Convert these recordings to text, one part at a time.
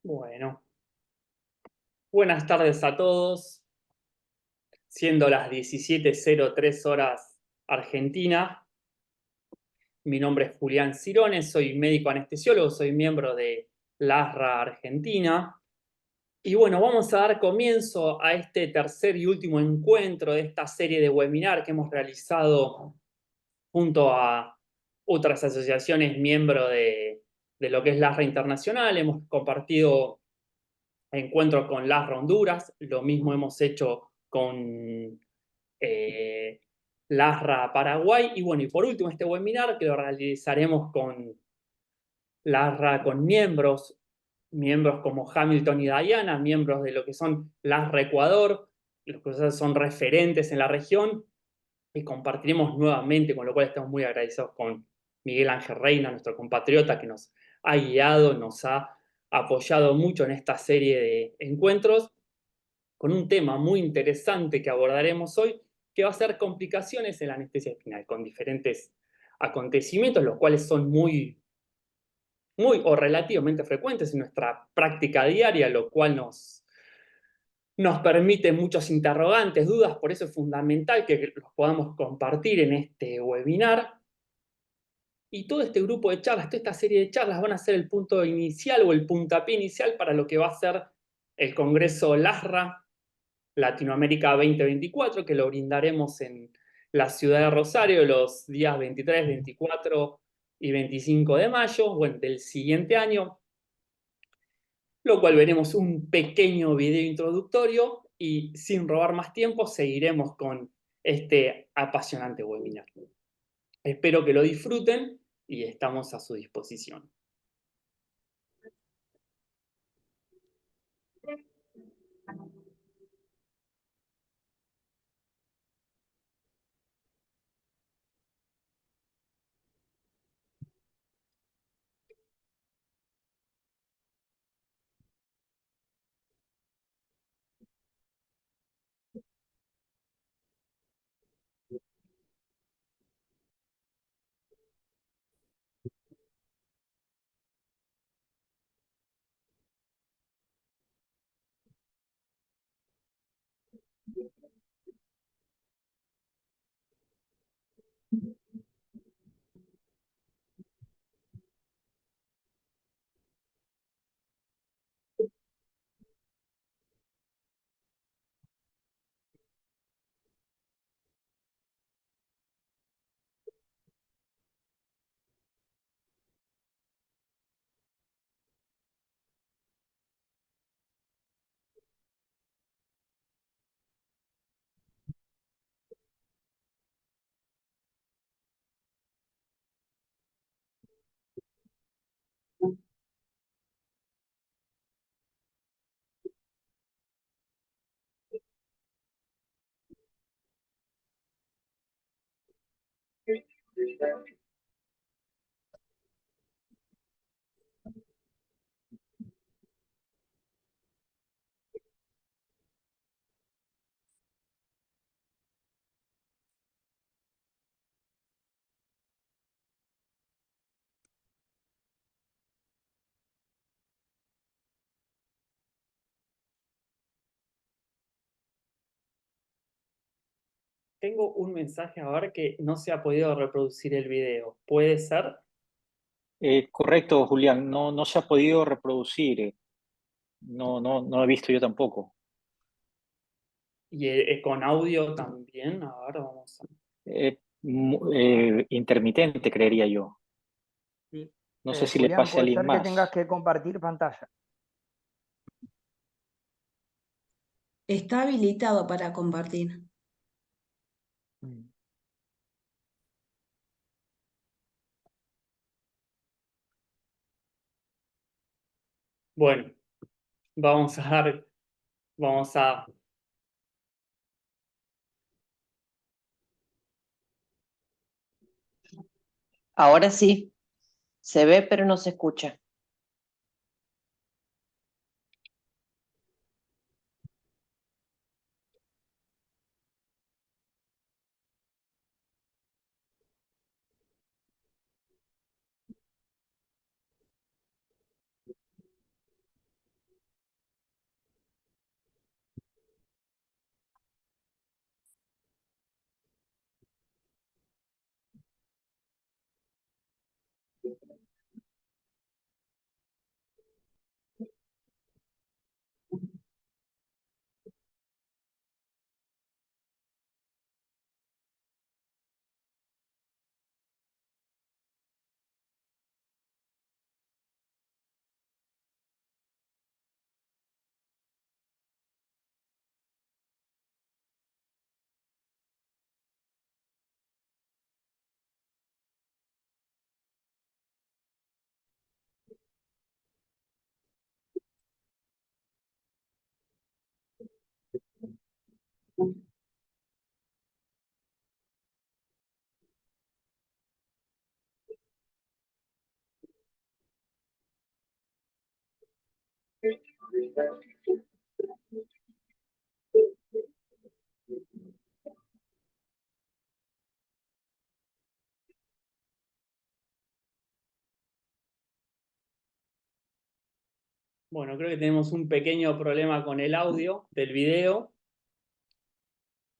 Bueno, buenas tardes a todos. Siendo las 17:03 horas Argentina, mi nombre es Julián Cirones, soy médico anestesiólogo, soy miembro de LASRA Argentina. Y bueno, vamos a dar comienzo a este tercer y último encuentro de esta serie de webinar que hemos realizado junto a otras asociaciones miembro de lo que es LASRA Internacional. Hemos compartido encuentros con LASRA Honduras, lo mismo hemos hecho con LASRA Paraguay. Y bueno, y por último este webinar que lo realizaremos con LASRA, con miembros como Hamilton y Diana, miembros de lo que son LASRA Ecuador, los que son referentes en la región, y compartiremos nuevamente, con lo cual estamos muy agradecidos con Miguel Ángel Reina, nuestro compatriota que nos ha guiado, nos ha apoyado mucho en esta serie de encuentros, con un tema muy interesante que abordaremos hoy, que va a ser complicaciones en la anestesia espinal, con diferentes acontecimientos, los cuales son muy o relativamente frecuentes en nuestra práctica diaria, lo cual nos permite muchos interrogantes, dudas, por eso es fundamental que los podamos compartir en este webinar. Y todo este grupo de charlas, toda esta serie de charlas van a ser el punto inicial o el puntapié inicial para lo que va a ser el Congreso LASRA Latinoamérica 2024, que lo brindaremos en la ciudad de Rosario los días 23, 24 y 25 de mayo, bueno, del siguiente año, lo cual veremos un pequeño video introductorio y sin robar más tiempo seguiremos con este apasionante webinar. Espero que lo disfruten y estamos a su disposición. Tengo un mensaje ahora que no se ha podido reproducir el video. ¿Puede ser? Correcto, Julián, no se ha podido reproducir, no he visto yo tampoco. Y con audio también. Ahora vamos a... Intermitente, creería yo. Sí. No sé si le Julián, pase a puede alguien ser que más. tengas que compartir pantalla. Está habilitado para compartir. Bueno, vamos a dar, vamos a... Ahora sí, se ve pero no se escucha. Bueno, creo que tenemos un pequeño problema con el audio del video.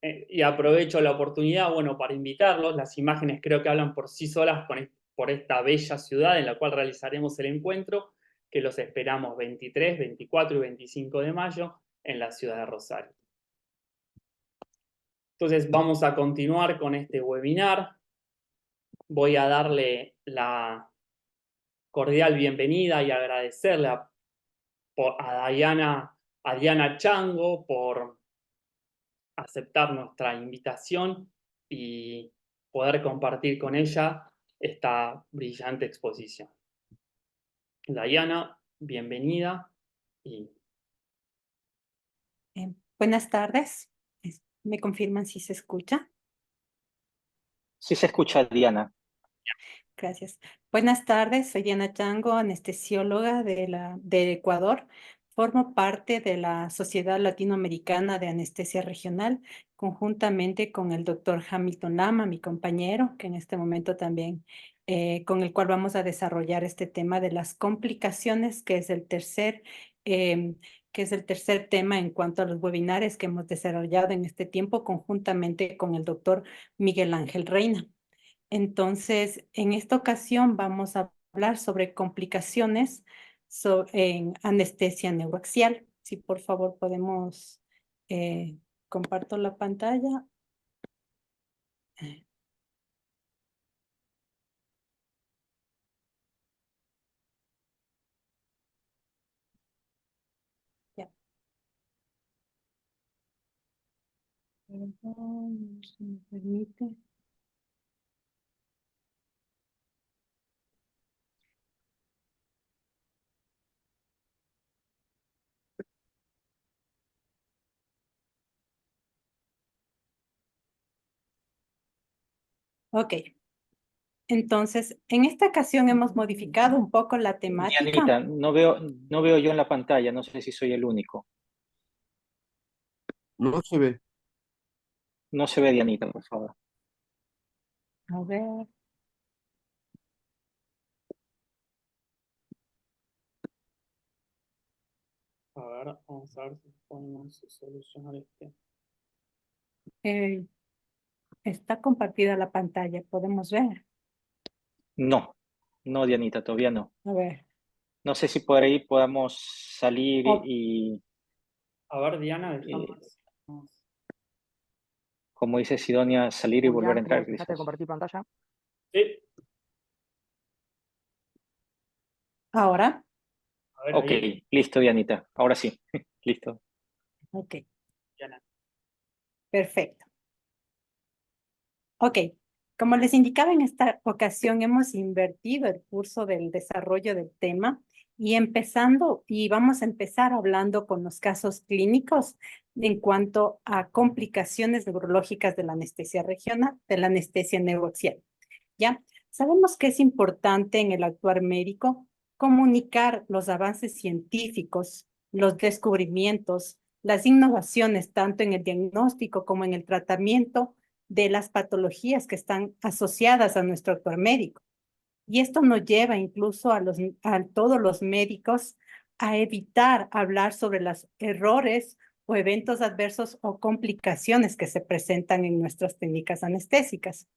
Y aprovecho la oportunidad, bueno, para invitarlos. Las imágenes creo que hablan por sí solas por esta bella ciudad en la cual realizaremos el encuentro, que los esperamos 23, 24 y 25 de mayo en la ciudad de Rosario. Entonces vamos a continuar con este webinar. Voy a darle la cordial bienvenida y agradecerle a Diana Chango por aceptar nuestra invitación y poder compartir con ella esta brillante exposición. Diana, bienvenida. Buenas tardes. ¿Me confirman si se escucha? Sí se escucha, Diana. Gracias. Buenas tardes, soy Diana Chango, anestesióloga de Ecuador. Formo parte de la Sociedad Latinoamericana de Anestesia Regional, conjuntamente con el doctor Hamilton Lama, mi compañero, que en este momento también, con el cual vamos a desarrollar este tema de las complicaciones, que es el tercer tema en cuanto a los webinares que hemos desarrollado en este tiempo, conjuntamente con el doctor Miguel Ángel Reina. Entonces, en esta ocasión vamos a hablar sobre complicaciones en anestesia neuroaxial. Si por favor podemos, comparto la pantalla. Ya. Perdón, si me permite. Ok. Entonces, en esta ocasión hemos modificado un poco la temática. Dianita, no veo yo en la pantalla, no sé si soy el único. No se ve. No se ve, Dianita, por favor. A ver. A ver, vamos a ver si podemos solucionar este. Está compartida la pantalla, podemos ver. No, Dianita, todavía no. A ver. No sé si por ahí podamos salir Oh. y, A ver, Diana, dejamos. como dice Sidonia, salir y volver a Julián, entrar. fíjate de compartir pantalla. Sí, Ahora. a ver, Ok, ahí, listo, Dianita. Ahora sí, listo. Ok. Diana. Perfecto. Ok, como les indicaba, en esta ocasión hemos invertido el curso del desarrollo del tema y vamos a empezar hablando con los casos clínicos en cuanto a complicaciones neurológicas de la anestesia regional, de la anestesia neuroaxial. ¿Ya? Sabemos que es importante en el actuar médico comunicar los avances científicos, los descubrimientos, las innovaciones, tanto en el diagnóstico como en el tratamiento de las patologías que están asociadas a nuestro actuar médico. Y esto nos lleva incluso a todos los médicos a evitar hablar sobre los errores o eventos adversos o complicaciones que se presentan en nuestras técnicas anestésicas.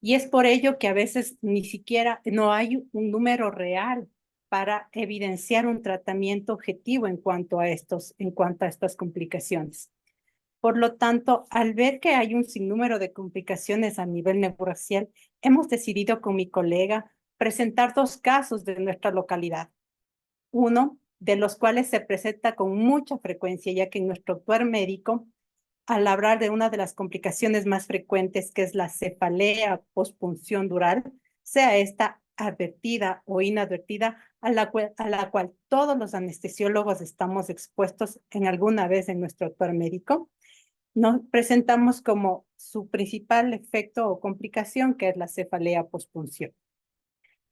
Y es por ello que a veces ni siquiera no hay un número real para evidenciar un tratamiento objetivo en cuanto a estas complicaciones. Por lo tanto, al ver que hay un sinnúmero de complicaciones a nivel neurofacial, hemos decidido con mi colega presentar 2 casos de nuestra localidad. Uno de los cuales se presenta con mucha frecuencia, ya que en nuestro actuar médico, al hablar de una de las complicaciones más frecuentes, que es la cefalea pospunción dural, sea esta advertida o inadvertida, a la cual todos los anestesiólogos estamos expuestos en alguna vez en nuestro actuar médico, nos presentamos como su principal efecto o complicación, que es la cefalea pospunción.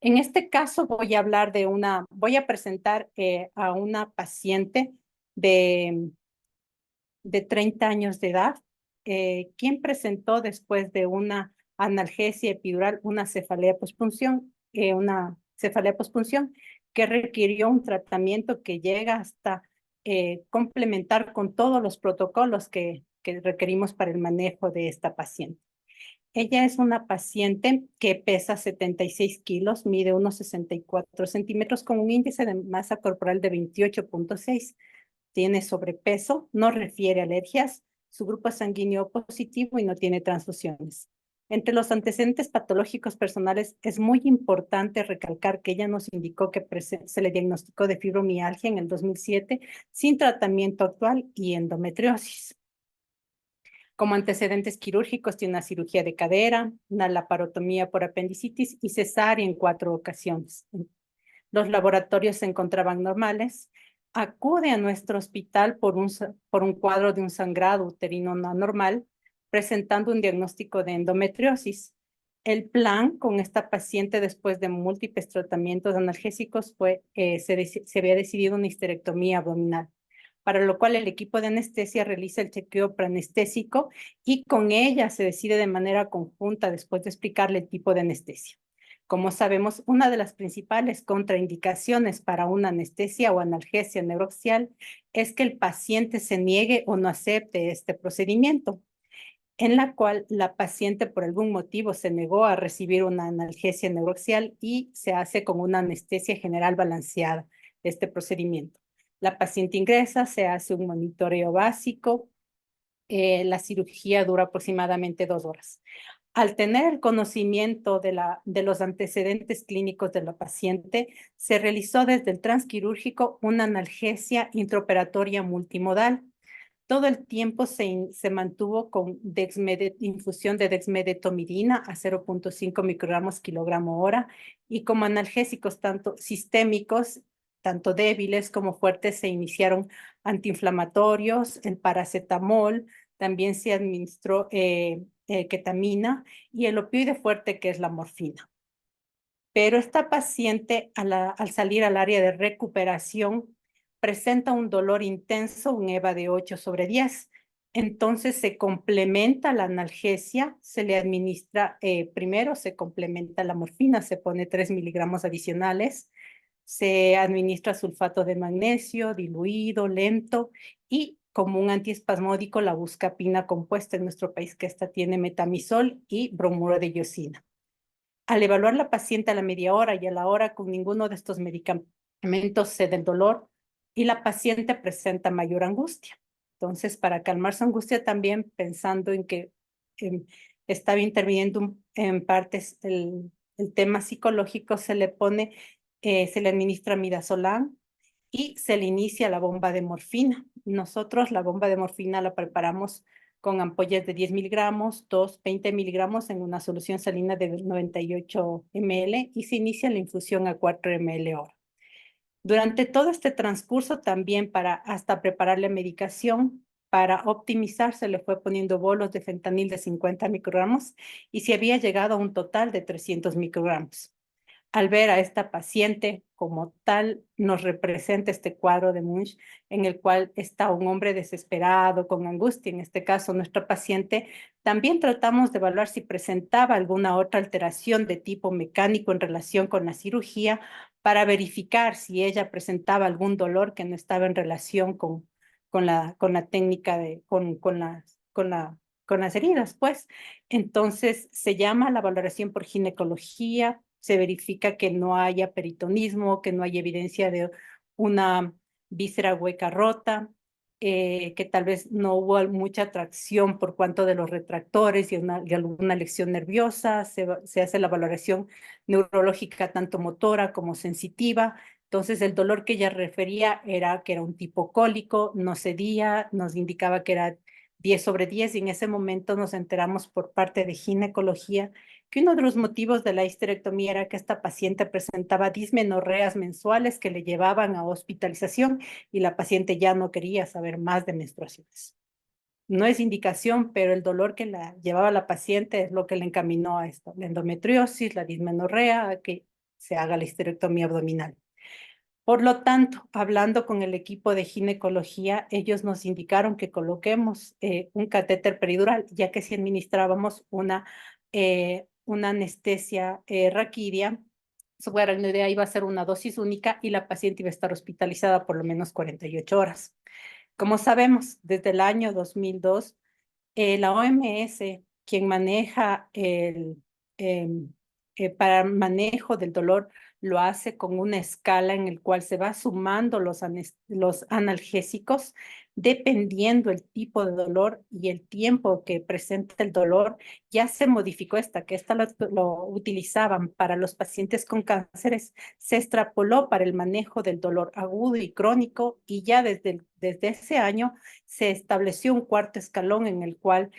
En este caso voy a presentar a una paciente de 30 años de edad, quien presentó después de una analgesia epidural una cefalea pospunción que requirió un tratamiento que llega hasta complementar con todos los protocolos que requerimos para el manejo de esta paciente. Ella es una paciente que pesa 76 kilos, mide unos 64 centímetros con un índice de masa corporal de 28.6. Tiene sobrepeso, no refiere alergias, su grupo sanguíneo positivo y no tiene transfusiones. Entre los antecedentes patológicos personales es muy importante recalcar que ella nos indicó que se le diagnosticó de fibromialgia en el 2007 sin tratamiento actual y endometriosis. Como antecedentes quirúrgicos tiene una cirugía de cadera, una laparotomía por apendicitis y cesárea en 4 ocasiones. Los laboratorios se encontraban normales. Acude a nuestro hospital por un cuadro de un sangrado uterino no anormal, presentando un diagnóstico de endometriosis. El plan con esta paciente, después de múltiples tratamientos analgésicos, se había decidido una histerectomía abdominal, para lo cual el equipo de anestesia realiza el chequeo preanestésico y con ella se decide de manera conjunta después de explicarle el tipo de anestesia. Como sabemos, una de las principales contraindicaciones para una anestesia o analgesia neuroaxial es que el paciente se niegue o no acepte este procedimiento, en la cual la paciente por algún motivo se negó a recibir una analgesia neuroaxial y se hace con una anestesia general balanceada este procedimiento. La paciente ingresa, se hace un monitoreo básico, la cirugía dura aproximadamente 2 horas. Al tener el conocimiento de los antecedentes clínicos de la paciente, se realizó desde el transquirúrgico una analgesia intraoperatoria multimodal. Todo el tiempo se mantuvo con infusión de dexmedetomidina a 0.5 microgramos kilogramo hora y como analgésicos tanto sistémicos, tanto débiles como fuertes, se iniciaron antiinflamatorios, el paracetamol, también se administró ketamina y el opioide fuerte que es la morfina. Pero esta paciente al salir al área de recuperación presenta un dolor intenso, un EVA de 8/10. Entonces se complementa la analgesia, se le administra, primero se complementa la morfina, se pone 3 miligramos adicionales, se administra sulfato de magnesio, diluido, lento, y como un antiespasmódico la buscapina compuesta en nuestro país, que esta tiene metamizol y bromuro de iosina. Al evaluar la paciente a la media hora y a la hora con ninguno de estos medicamentos cede el dolor y la paciente presenta mayor angustia. Entonces, para calmar su angustia también, pensando en que estaba interviniendo en partes el tema psicológico, se le administra midazolam y se le inicia la bomba de morfina. Nosotros la bomba de morfina la preparamos con ampollas de 10 miligramos, 20 miligramos en una solución salina de 98 ml y se inicia la infusión a 4 ml hora. Durante todo este transcurso también hasta preparar la medicación, para optimizar se le fue poniendo bolos de fentanil de 50 microgramos y se había llegado a un total de 300 microgramos. Al ver a esta paciente como tal, nos representa este cuadro de Munch en el cual está un hombre desesperado, con angustia. En este caso, nuestra paciente, también tratamos de evaluar si presentaba alguna otra alteración de tipo mecánico en relación con la cirugía para verificar si ella presentaba algún dolor que no estaba en relación con la técnica, con la con las heridas, pues. Entonces, se llama la valoración por ginecología, se verifica que no haya peritonismo, que no haya evidencia de una víscera hueca rota, que tal vez no hubo mucha tracción por cuanto de los retractores y alguna lesión nerviosa. Se hace la valoración neurológica tanto motora como sensitiva. Entonces, el dolor que ella refería era que era un tipo cólico, no cedía, nos indicaba que era 10/10, y en ese momento nos enteramos por parte de ginecología que uno de los motivos de la histerectomía era que esta paciente presentaba dismenorreas mensuales que le llevaban a hospitalización y la paciente ya no quería saber más de menstruaciones. No es indicación, pero el dolor que la llevaba la paciente es lo que le encaminó a esto, la endometriosis, la dismenorrea, a que se haga la histerectomía abdominal. Por lo tanto, hablando con el equipo de ginecología, ellos nos indicaron que coloquemos un catéter peridural, ya que si administrábamos una anestesia raquídea, su idea iba a ser una dosis única y la paciente iba a estar hospitalizada por lo menos 48 horas. Como sabemos, desde el año 2002, la OMS, quien maneja para manejo del dolor, lo hace con una escala en el cual se va sumando los analgésicos dependiendo el tipo de dolor y el tiempo que presenta el dolor. Ya se modificó que esta lo utilizaban para los pacientes con cánceres, se extrapoló para el manejo del dolor agudo y crónico, y ya desde ese año se estableció un cuarto escalón en el cual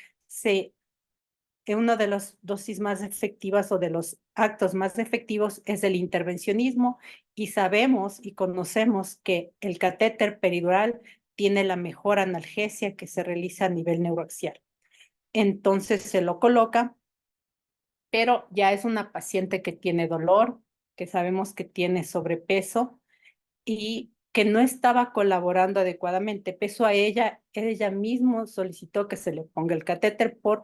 una de las dosis más efectivas o de los actos más efectivos es el intervencionismo, y sabemos y conocemos que el catéter peridural tiene la mejor analgesia que se realiza a nivel neuroaxial. Entonces se lo coloca, pero ya es una paciente que tiene dolor, que sabemos que tiene sobrepeso y que no estaba colaborando adecuadamente. Peso a ella misma solicitó que se le ponga el catéter por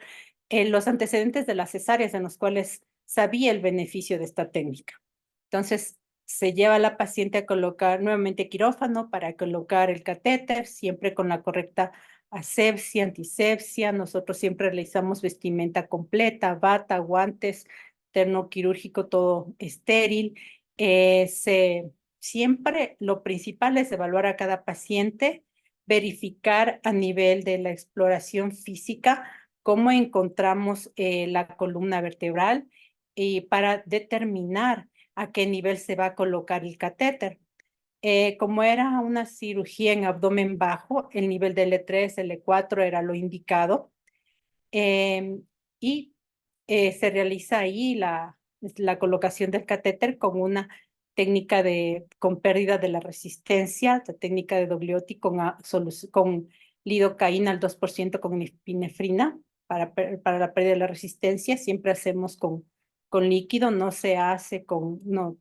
los antecedentes de las cesáreas en los cuales sabía el beneficio de esta técnica. Entonces, se lleva a la paciente a colocar nuevamente quirófano para colocar el catéter, siempre con la correcta asepsia, antisepsia. Nosotros siempre realizamos vestimenta completa, bata, guantes, terno quirúrgico, todo estéril. Siempre lo principal es evaluar a cada paciente, verificar a nivel de la exploración física cómo encontramos la columna vertebral, y para determinar a qué nivel se va a colocar el catéter. Como era una cirugía en abdomen bajo, el nivel de L3, L4 era lo indicado, y se realiza ahí la colocación del catéter con una técnica con pérdida de la resistencia, la técnica de Dogliotti con lidocaína al 2% con epinefrina para la pérdida de la resistencia. Siempre hacemos con líquido, no se hace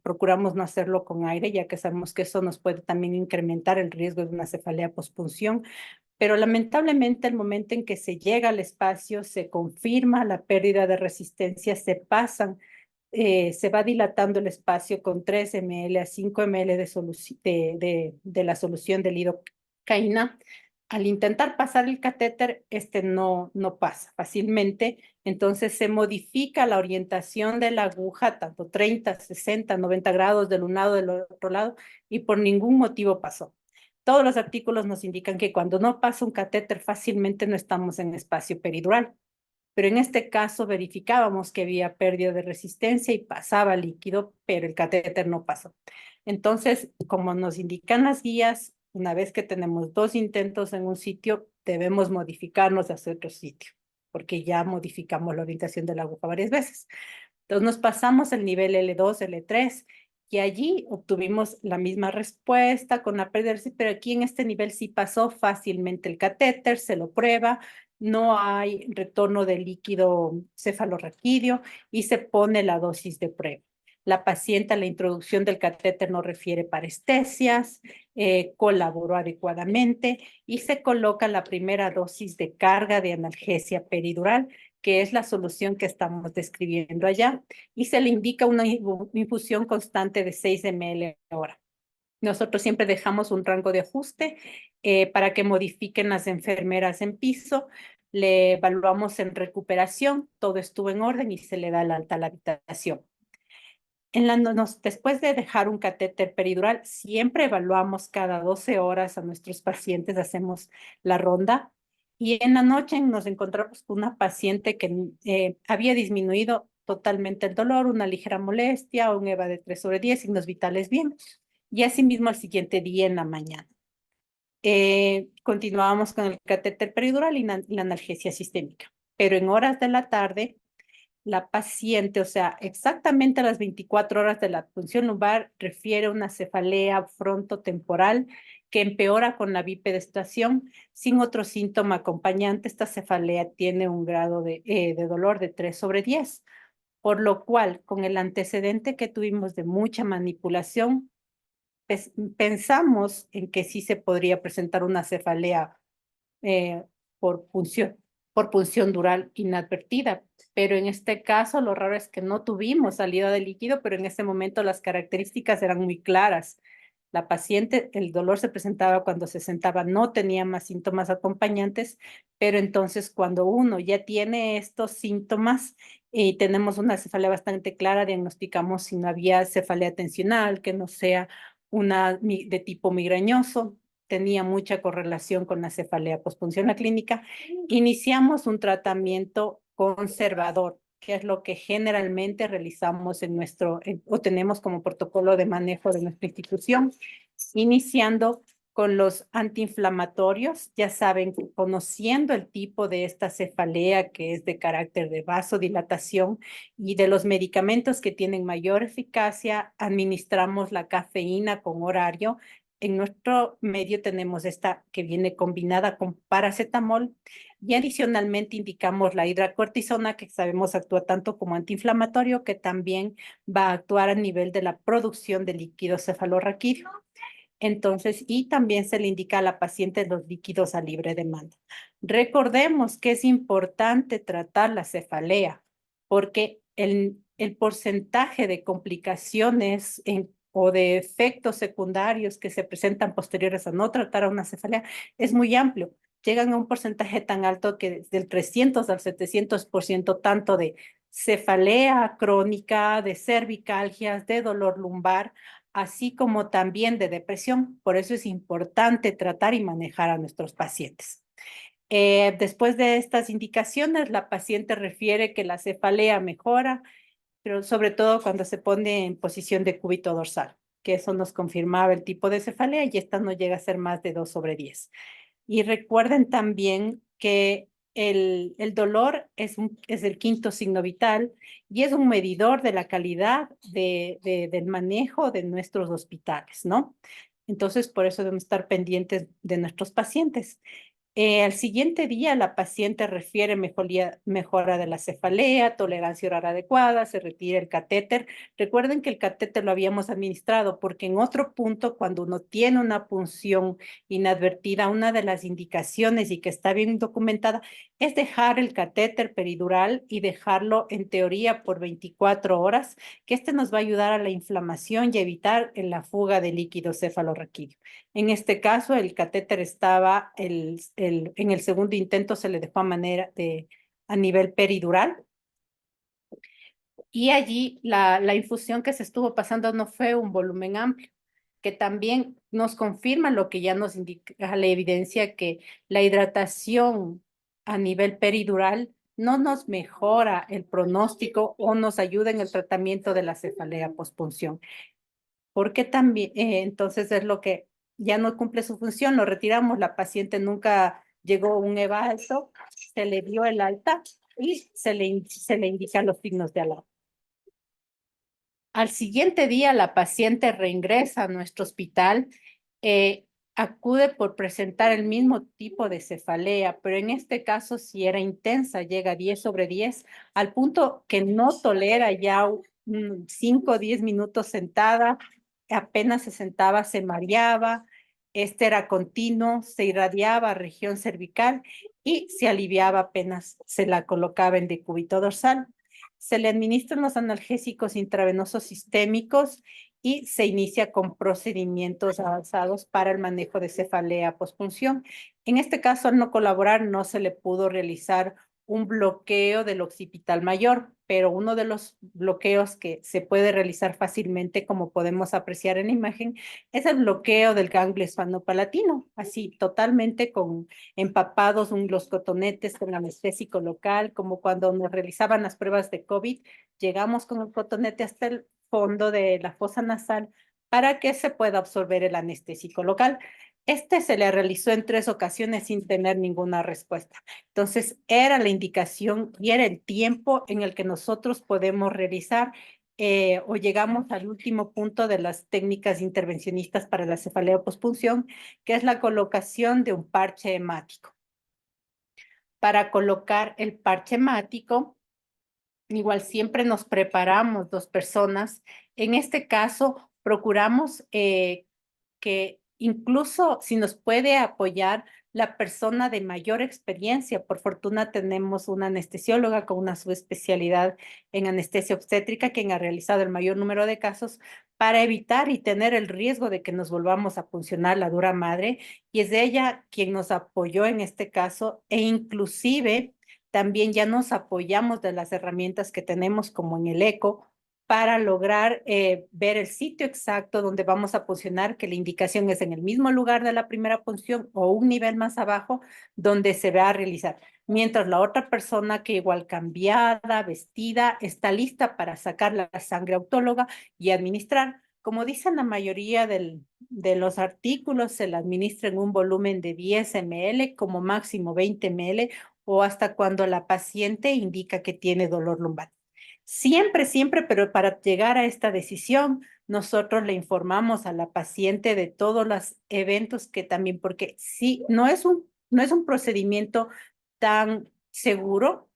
procuramos no hacerlo con aire, ya que sabemos que eso nos puede también incrementar el riesgo de una cefalea pospunción. Pero lamentablemente el momento en que se llega al espacio, se confirma la pérdida de resistencia, se va dilatando el espacio con 3 ml a 5 ml de la solución de lidocaína. Al intentar pasar el catéter, no pasa fácilmente, entonces se modifica la orientación de la aguja, tanto 30, 60, 90 grados del un lado del otro lado, y por ningún motivo pasó. Todos los artículos nos indican que cuando no pasa un catéter fácilmente no estamos en espacio peridural, pero en este caso verificábamos que había pérdida de resistencia y pasaba líquido, pero el catéter no pasó. Entonces, como nos indican las guías, una vez que tenemos 2 intentos en un sitio, debemos modificarnos hacia otro sitio, porque ya modificamos la orientación de la aguja varias veces. Entonces nos pasamos el nivel L2, L3, y allí obtuvimos la misma respuesta con la pérdida, pero aquí en este nivel sí pasó fácilmente el catéter, se lo prueba, no hay retorno de líquido cefalorraquídeo y se pone la dosis de prueba. La paciente a la introducción del catéter no refiere parestesias, colaboró adecuadamente y se coloca la primera dosis de carga de analgesia peridural, que es la solución que estamos describiendo allá, y se le indica una infusión constante de 6 ml hora. Nosotros siempre dejamos un rango de ajuste para que modifiquen las enfermeras en piso, le evaluamos en recuperación, todo estuvo en orden y se le da el alta a la habitación. Después de dejar un catéter peridural, siempre evaluamos cada 12 horas a nuestros pacientes, hacemos la ronda. Y en la noche nos encontramos con una paciente que había disminuido totalmente el dolor, una ligera molestia, un EVA de 3/10, signos vitales bien. Y asimismo al siguiente día en la mañana. Continuábamos con el catéter peridural y la analgesia sistémica. Pero en horas de la tarde, la paciente, o sea, exactamente a las 24 horas de la punción lumbar, refiere una cefalea frontotemporal que empeora con la bipedestación sin otro síntoma acompañante. Esta cefalea tiene un grado de dolor de 3/10, por lo cual, con el antecedente que tuvimos de mucha manipulación, pensamos en que sí se podría presentar una cefalea por punción dural inadvertida. Pero en este caso, lo raro es que no tuvimos salida de líquido, pero en ese momento las características eran muy claras. La paciente, el dolor se presentaba cuando se sentaba, no tenía más síntomas acompañantes, pero entonces cuando uno ya tiene estos síntomas y tenemos una cefalea bastante clara, diagnosticamos si no había cefalea tensional, que no sea una de tipo migrañoso, tenía mucha correlación con la cefalea postpunción clínica. Iniciamos un tratamiento conservador, que es lo que generalmente realizamos o tenemos como protocolo de manejo de nuestra institución, iniciando con los antiinflamatorios, ya saben, conociendo el tipo de esta cefalea que es de carácter de vasodilatación y de los medicamentos que tienen mayor eficacia, administramos la cafeína con horario. En nuestro medio tenemos esta que viene combinada con paracetamol y adicionalmente indicamos la hidrocortisona, que sabemos actúa tanto como antiinflamatorio, que también va a actuar a nivel de la producción de líquido cefalorraquídeo. Entonces, y también se le indica a la paciente los líquidos a libre demanda. Recordemos que es importante tratar la cefalea, porque el porcentaje de complicaciones o de efectos secundarios que se presentan posteriores a no tratar a una cefalea es muy amplio. Llegan a un porcentaje tan alto que desde el 300 al 700%, tanto de cefalea crónica, de cervicalgias, de dolor lumbar, así como también de depresión. Por eso es importante tratar y manejar a nuestros pacientes. Después de estas indicaciones, la paciente refiere que la cefalea mejora, pero sobre todo cuando se pone en posición de cúbito dorsal, que eso nos confirmaba el tipo de cefalea y esta no llega a ser más de 2/10. Y recuerden también que el dolor es el quinto signo vital y es un medidor de la calidad del manejo de nuestros hospitales, ¿no? Entonces, por eso debemos estar pendientes de nuestros pacientes. Al siguiente día, la paciente refiere mejora de la cefalea, tolerancia oral adecuada, se retira el catéter. Recuerden que el catéter lo habíamos administrado porque en otro punto, cuando uno tiene una punción inadvertida, una de las indicaciones y que está bien documentada es dejar el catéter peridural y dejarlo en teoría por 24 horas, que nos va a ayudar a la inflamación y evitar la fuga de líquido cefalorraquídeo. En este caso, el catéter estaba, en el segundo intento se le dejó a nivel peridural. Y allí la infusión que se estuvo pasando no fue un volumen amplio, que también nos confirma lo que ya nos indica la evidencia, que la hidratación a nivel peridural no nos mejora el pronóstico o nos ayuda en el tratamiento de la cefalea postpunción. Porque también, entonces es lo que ya no cumple su función, lo retiramos, la paciente nunca llegó a un EVA alto, se le dio el alta y se le indican los signos de alarma. Al siguiente día, la paciente reingresa a nuestro hospital, acude por presentar el mismo tipo de cefalea, pero en este caso sí era intensa, llega a 10/10, al punto que no tolera ya 5 o 10 minutos sentada, apenas se sentaba, se mareaba, era continuo, se irradiaba a región cervical y se aliviaba apenas se la colocaba en decúbito dorsal. Se le administran los analgésicos intravenosos sistémicos y se inicia con procedimientos avanzados para el manejo de cefalea pospunción. En este caso, al no colaborar, no se le pudo realizar un bloqueo del occipital mayor, pero uno de los bloqueos que se puede realizar fácilmente, como podemos apreciar en la imagen, es el bloqueo del ganglio hispanopalatino, así totalmente con empapados los cotonetes con anestésico local, como cuando nos realizaban las pruebas de COVID, llegamos con el cotonete hasta el fondo de la fosa nasal para que se pueda absorber el anestésico local. Este se le realizó en 3 ocasiones sin tener ninguna respuesta. Entonces, era la indicación y era el tiempo en el que nosotros podemos realizar o llegamos al último punto de las técnicas intervencionistas para la cefalea pospunción, que es la colocación de un parche hemático. Para colocar el parche hemático, igual siempre nos preparamos 2 personas. En este caso, procuramos que incluso si nos puede apoyar la persona de mayor experiencia. Por fortuna tenemos una anestesióloga con una subespecialidad en anestesia obstétrica quien ha realizado el mayor número de casos para evitar y tener el riesgo de que nos volvamos a puncionar la dura madre. Y es ella quien nos apoyó en este caso e inclusive también ya nos apoyamos de las herramientas que tenemos como en el eco para lograr ver el sitio exacto donde vamos a puncionar, que la indicación es en el mismo lugar de la primera punción o un nivel más abajo donde se va a realizar. Mientras la otra persona que igual cambiada, vestida, está lista para sacar la sangre autóloga y administrar. Como dicen la mayoría de los artículos, se la administra en un volumen de 10 ml, como máximo 20 ml, o hasta cuando la paciente indica que tiene dolor lumbar. Siempre, pero para llegar a esta decisión, nosotros le informamos a la paciente de todos los eventos que también, porque sí, no es un procedimiento tan seguro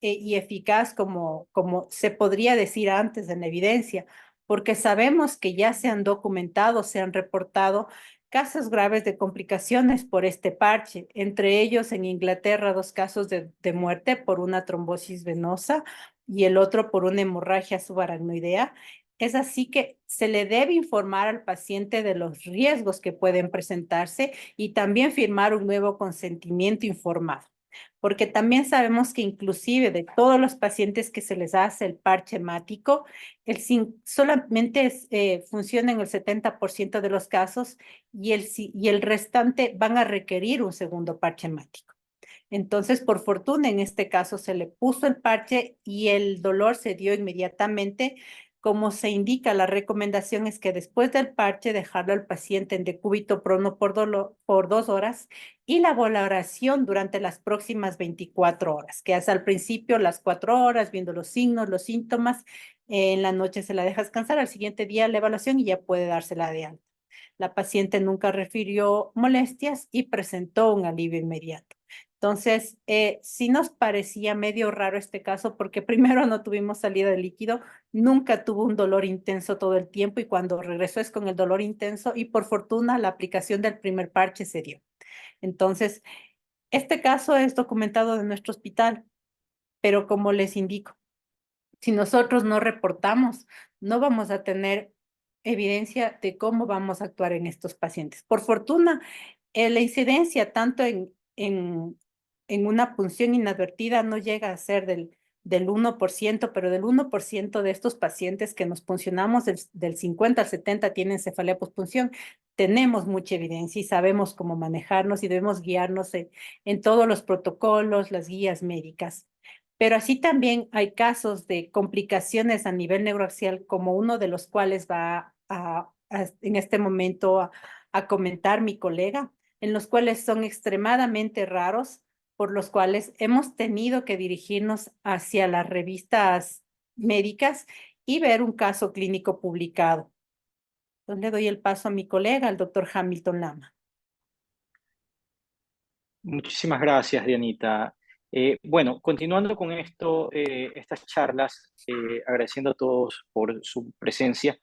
y eficaz como se podría decir antes en la evidencia, porque sabemos que ya se han documentado, se han reportado casos graves de complicaciones por este parche, entre ellos en Inglaterra 2 casos de muerte por una trombosis venosa y el otro por una hemorragia subaracnoidea. Es así que se le debe informar al paciente de los riesgos que pueden presentarse y también firmar un nuevo consentimiento informado. Porque también sabemos que inclusive de todos los pacientes que se les hace el parche hemático, solamente funciona en el 70% de los casos y el restante van a requerir un segundo parche hemático. Entonces, por fortuna, en este caso se le puso el parche y el dolor se dio inmediatamente. Como se indica, la recomendación es que después del parche dejarlo al paciente en decúbito prono por 2 horas y la valoración durante las próximas 24 horas, que es al principio las 4 horas, viendo los signos, los síntomas, en la noche se la deja descansar, al siguiente día la evaluación y ya puede dársela de alta. La paciente nunca refirió molestias y presentó un alivio inmediato. Entonces, sí nos parecía medio raro este caso porque primero no tuvimos salida de líquido, nunca tuvo un dolor intenso todo el tiempo y cuando regresó es con el dolor intenso y por fortuna la aplicación del primer parche se dio. Entonces, este caso es documentado de nuestro hospital, pero como les indico, si nosotros no reportamos, no vamos a tener evidencia de cómo vamos a actuar en estos pacientes. Por fortuna, la incidencia tanto en una punción inadvertida no llega a ser del 1%, pero del 1% de estos pacientes que nos puncionamos, del 50 al 70 tienen cefalea pospunción, tenemos mucha evidencia y sabemos cómo manejarnos y debemos guiarnos en todos los protocolos, las guías médicas. Pero así también hay casos de complicaciones a nivel neuroaxial, como uno de los cuales va en este momento a comentar mi colega, en los cuales son extremadamente raros, por los cuales hemos tenido que dirigirnos hacia las revistas médicas y ver un caso clínico publicado. Entonces le doy el paso a mi colega, el doctor Hamilton Lama. Muchísimas gracias, Dianita. Bueno, continuando con estas charlas, agradeciendo a todos por su presencia.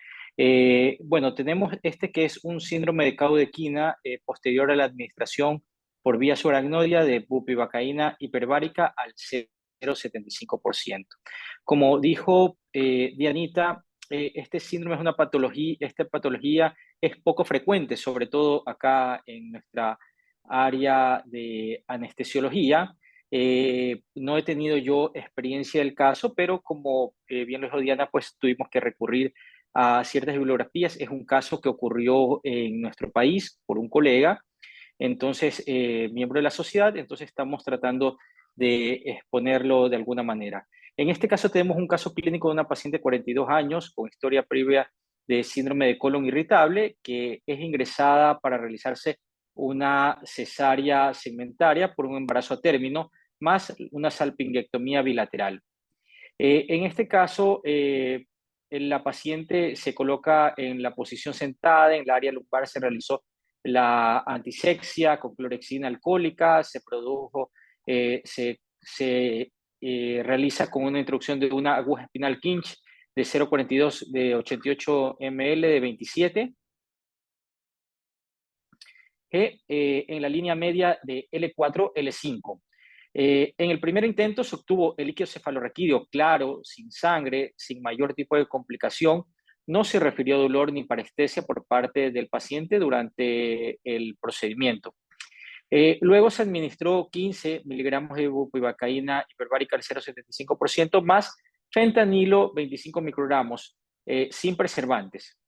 Bueno, tenemos este que es un síndrome de caudequina posterior a la administración por vía subaracnoidea de bupivacaína hiperbárica al 0,75%. Como dijo Dianita, este síndrome es una patología, esta patología es poco frecuente, sobre todo acá en nuestra área de anestesiología. No he tenido yo experiencia del caso, pero como bien lo dijo Diana, pues tuvimos que recurrir a ciertas bibliografías. Es un caso que ocurrió en nuestro país por un colega, entonces, miembro de la sociedad, entonces estamos tratando de exponerlo de alguna manera. En este caso tenemos un caso clínico de una paciente de 42 años con historia previa de síndrome de colon irritable que es ingresada para realizarse una cesárea segmentaria por un embarazo a término más una salpingectomía bilateral. En este caso, la paciente se coloca en la posición sentada, en el área lumbar se realizó la antisexia con clorexina alcohólica, se produjo, se realiza con una introducción de una aguja espinal Kinch de 0,42 de 88 ml de 27, en la línea media de L4, L5. En el primer intento se obtuvo el líquido cefalorraquídeo claro, sin sangre, sin mayor tipo de complicación. No se refirió dolor ni parestesia por parte del paciente durante el procedimiento. Luego se administró 15 miligramos de bupivacaína hiperbárica al 0,75% más fentanilo 25 microgramos sin preservantes.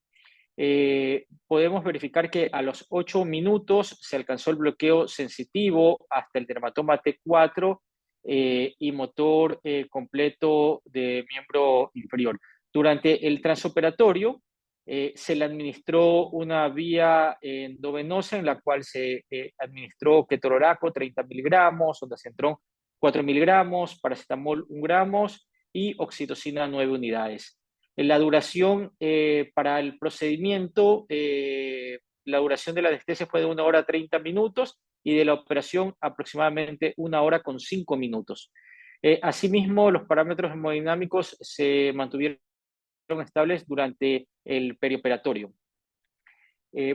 Podemos verificar que a los 8 minutos se alcanzó el bloqueo sensitivo hasta el dermatoma T4 y motor completo de miembro inferior. Durante el transoperatorio se le administró una vía endovenosa en la cual se administró ketorolaco 30 miligramos, ondansetron 4 miligramos, paracetamol 1 gramo y oxitocina 9 unidades. La duración para el procedimiento, la duración de la anestesia fue de 1 hora 30 minutos y de la operación aproximadamente 1 hora con 5 minutos. Asimismo, los parámetros hemodinámicos se mantuvieron estables durante el perioperatorio.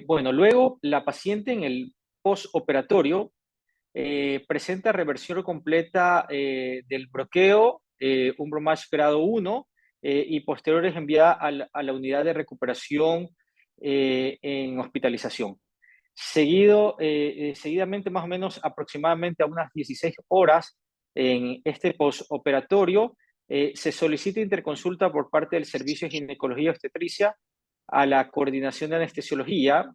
Bueno, luego la paciente en el postoperatorio presenta reversión completa del bloqueo, un bromage grado 1, y posterior es enviada a la unidad de recuperación en hospitalización. Seguidamente, más o menos aproximadamente a unas 16 horas en este postoperatorio, se solicita interconsulta por parte del Servicio de Ginecología y Obstetricia a la Coordinación de Anestesiología,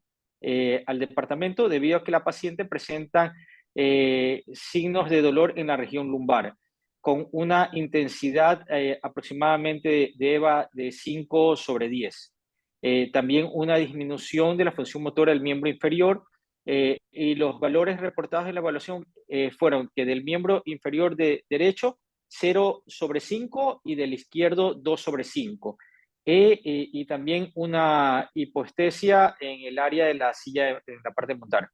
al departamento, debido a que la paciente presenta signos de dolor en la región lumbar, con una intensidad aproximadamente de EVA de 5/10. También una disminución de la función motora del miembro inferior, y los valores reportados en la evaluación fueron que del miembro inferior derecho 0/5 y del izquierdo 2/5. Y también una hipoestesia en el área de la silla, en la parte montar.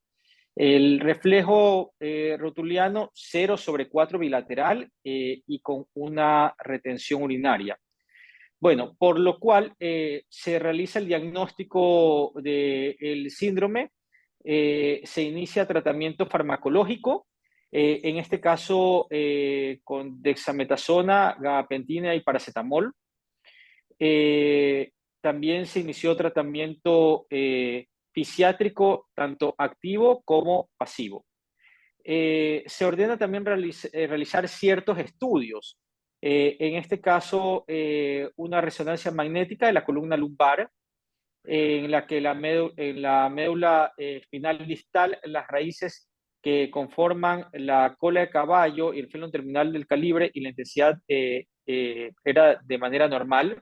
El reflejo rotuliano 0/4 bilateral y con una retención urinaria. Bueno, por lo cual se realiza el diagnóstico del síndrome, se inicia tratamiento farmacológico, en este caso con dexametasona, gabapentina y paracetamol. También se inició tratamiento fisiátrico, tanto activo como pasivo. Se ordena también realizar ciertos estudios. En este caso, una resonancia magnética de la columna lumbar, en la que en la médula espinal distal, las raíces que conforman la cola de caballo y el frenón terminal del calibre y la intensidad era de manera normal.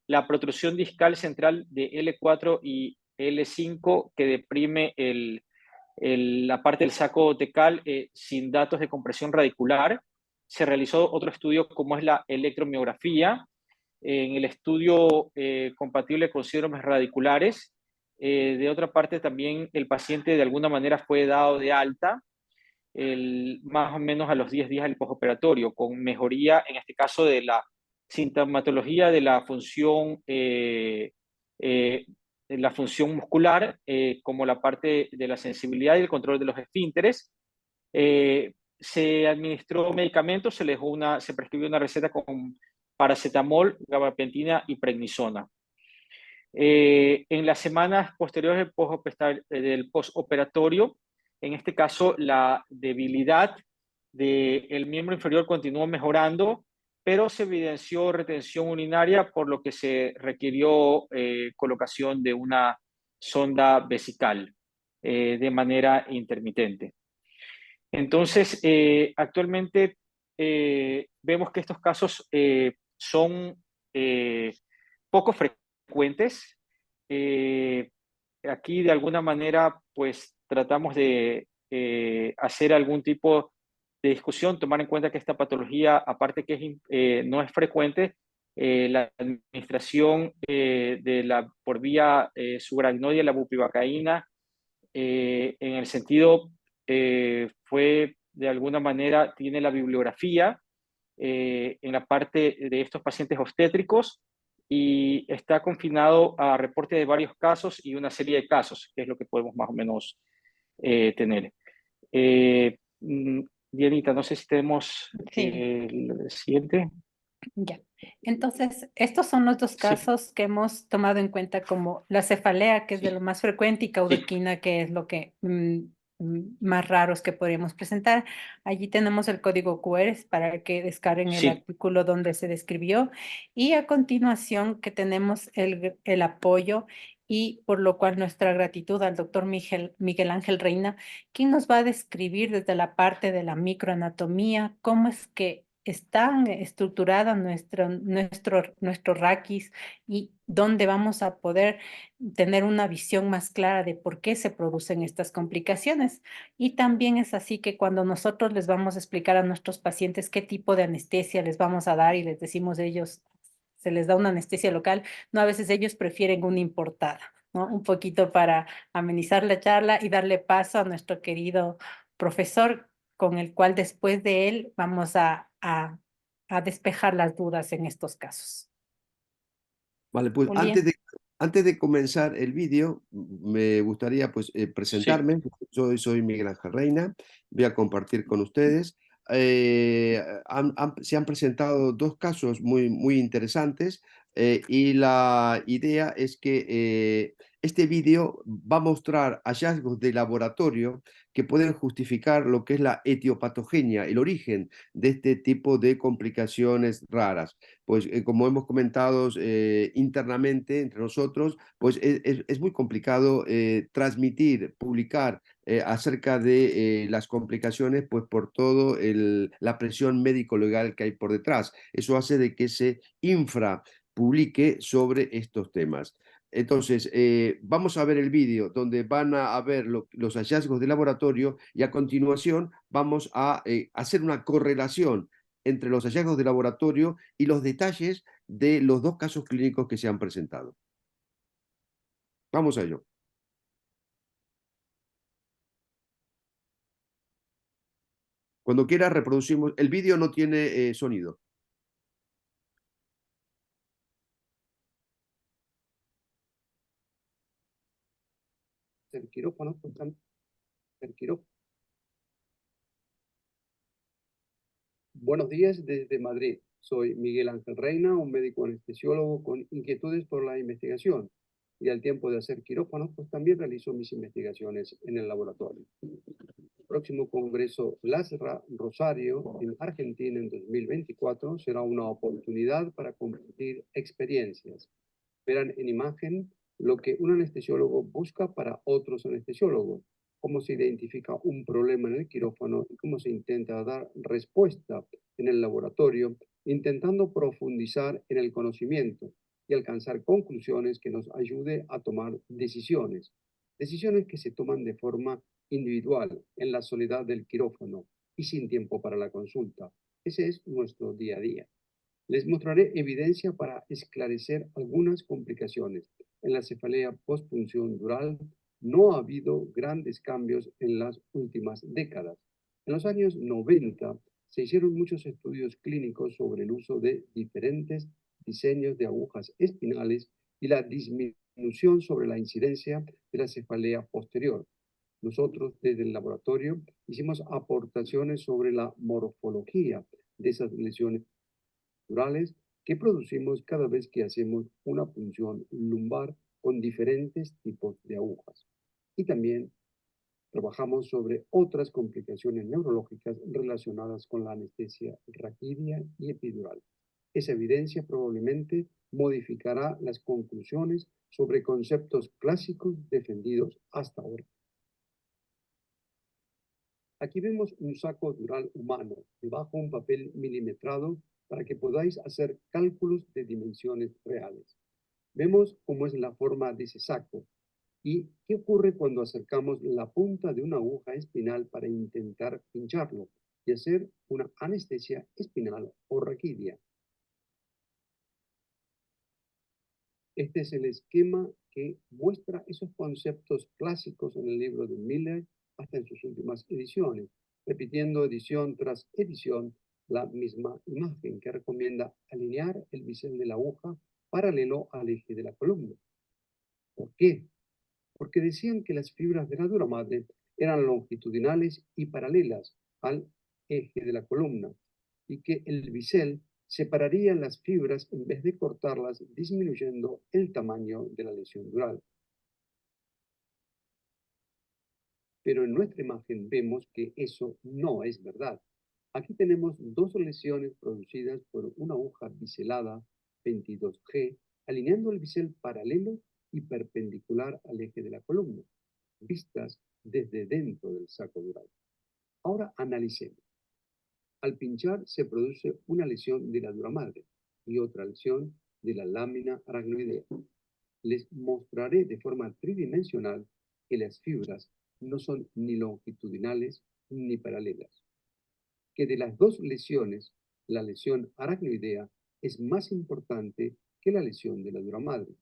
La protrusión discal central de L4 y L5 que deprime la parte del saco tecal sin datos de compresión radicular. Se realizó otro estudio como es la electromiografía, en el estudio compatible con síndromes radiculares. De otra parte, también el paciente de alguna manera fue dado de alta más o menos a los 10 días del postoperatorio, con mejoría, en este caso, de la sintomatología de la función muscular, como la parte de la sensibilidad y el control de los esfínteres. Se administró medicamentos, se prescribió una receta con paracetamol, gabapentina y prednisona. En las semanas posteriores del postoperatorio, en este caso, la debilidad del miembro inferior continuó mejorando, pero se evidenció retención urinaria, por lo que se requirió colocación de una sonda vesical de manera intermitente. Entonces, actualmente vemos que estos casos son poco frecuentes. Aquí, de alguna manera, pues tratamos de hacer algún tipo de discusión, tomar en cuenta que esta patología, aparte que no es frecuente, la administración por vía subaracnoidea, la bupivacaína, en el sentido, fue de alguna manera, tiene la bibliografía en la parte de estos pacientes obstétricos y está confinado a reporte de varios casos y una serie de casos, que es lo que podemos más o menos tener. Dianita, no sé si tenemos Sí. el siguiente. Ya. Entonces, estos son los dos Sí. casos que hemos tomado en cuenta como la cefalea, que es de Sí. lo más frecuente, y caudequina, que es lo que más raros que podríamos presentar. Allí tenemos el código QR para que descarguen el Sí. artículo donde se describió. Y a continuación que tenemos el apoyo y por lo cual nuestra gratitud al doctor Miguel Ángel Reina, quien nos va a describir desde la parte de la microanatomía cómo es que está estructurada nuestro raquis y dónde vamos a poder tener una visión más clara de por qué se producen estas complicaciones. Y también es así que cuando nosotros les vamos a explicar a nuestros pacientes qué tipo de anestesia les vamos a dar y les decimos a ellos, se les da una anestesia local, no, a veces ellos prefieren una importada, ¿no? Un poquito para amenizar la charla y darle paso a nuestro querido profesor, con el cual después de él vamos a despejar las dudas en estos casos. Vale, pues Julián. antes de comenzar el vídeo, me gustaría pues presentarme. Soy Miguel Ángel Reina, voy a compartir con ustedes. Se han presentado dos casos muy interesantes y la idea es que este vídeo va a mostrar hallazgos de laboratorio que pueden justificar lo que es la etiopatogenia, el origen de este tipo de complicaciones raras. Pues como hemos comentado internamente entre nosotros, pues es muy complicado transmitir, publicar acerca de las complicaciones, pues por todo la presión médico-legal que hay por detrás. Eso hace de que se infrapublique sobre estos temas. Entonces, vamos a ver el vídeo donde van a ver los hallazgos de laboratorio y a continuación vamos a hacer una correlación entre los hallazgos de laboratorio y los detalles de los dos casos clínicos que se han presentado. Vamos a ello. Cuando quiera reproducimos. El vídeo no tiene sonido. El quirófano, el quirófano. Buenos días desde Madrid. Soy Miguel Ángel Reina, un médico anestesiólogo con inquietudes por la investigación. Y al tiempo de hacer quirófanos, pues también realizo mis investigaciones en el laboratorio. El próximo congreso LASRA Rosario en Argentina en 2024 será una oportunidad para compartir experiencias. Verán en imagen lo que un anestesiólogo busca para otros anestesiólogos, cómo se identifica un problema en el quirófano y cómo se intenta dar respuesta en el laboratorio, intentando profundizar en el conocimiento y alcanzar conclusiones que nos ayude a tomar decisiones. Decisiones que se toman de forma individual, en la soledad del quirófano y sin tiempo para la consulta. Ese es nuestro día a día. Les mostraré evidencia para esclarecer algunas complicaciones. En la cefalea postpunción dural no ha habido grandes cambios en las últimas décadas. En los años 90 se hicieron muchos estudios clínicos sobre el uso de diferentes diseños de agujas espinales y la disminución sobre la incidencia de la cefalea posterior. Nosotros desde el laboratorio hicimos aportaciones sobre la morfología de esas lesiones que producimos cada vez que hacemos una punción lumbar con diferentes tipos de agujas. Y también trabajamos sobre otras complicaciones neurológicas relacionadas con la anestesia raquídea y epidural. Esa evidencia probablemente modificará las conclusiones sobre conceptos clásicos defendidos hasta ahora. Aquí vemos un saco dural humano, debajo un papel milimetrado para que podáis hacer cálculos de dimensiones reales. Vemos cómo es la forma de ese saco y qué ocurre cuando acercamos la punta de una aguja espinal para intentar pincharlo y hacer una anestesia espinal o raquídea. Este es el esquema que muestra esos conceptos clásicos en el libro de Miller hasta en sus últimas ediciones, repitiendo edición tras edición la misma imagen que recomienda alinear el bisel de la aguja paralelo al eje de la columna. ¿Por qué? Porque decían que las fibras de la dura madre eran longitudinales y paralelas al eje de la columna y que el bisel separaría las fibras en vez de cortarlas, disminuyendo el tamaño de la lesión dural. Pero en nuestra imagen vemos que eso no es verdad. Aquí tenemos dos lesiones producidas por una aguja biselada 22G, alineando el bisel paralelo y perpendicular al eje de la columna, vistas desde dentro del saco dural. Ahora analicemos. Al pinchar se produce una lesión de la dura madre y otra lesión de la lámina aracnoidea. Les mostraré de forma tridimensional que las fibras no son ni longitudinales ni paralelas. Que de las dos lesiones, la lesión aracnoidea es más importante que la lesión de la dura madre.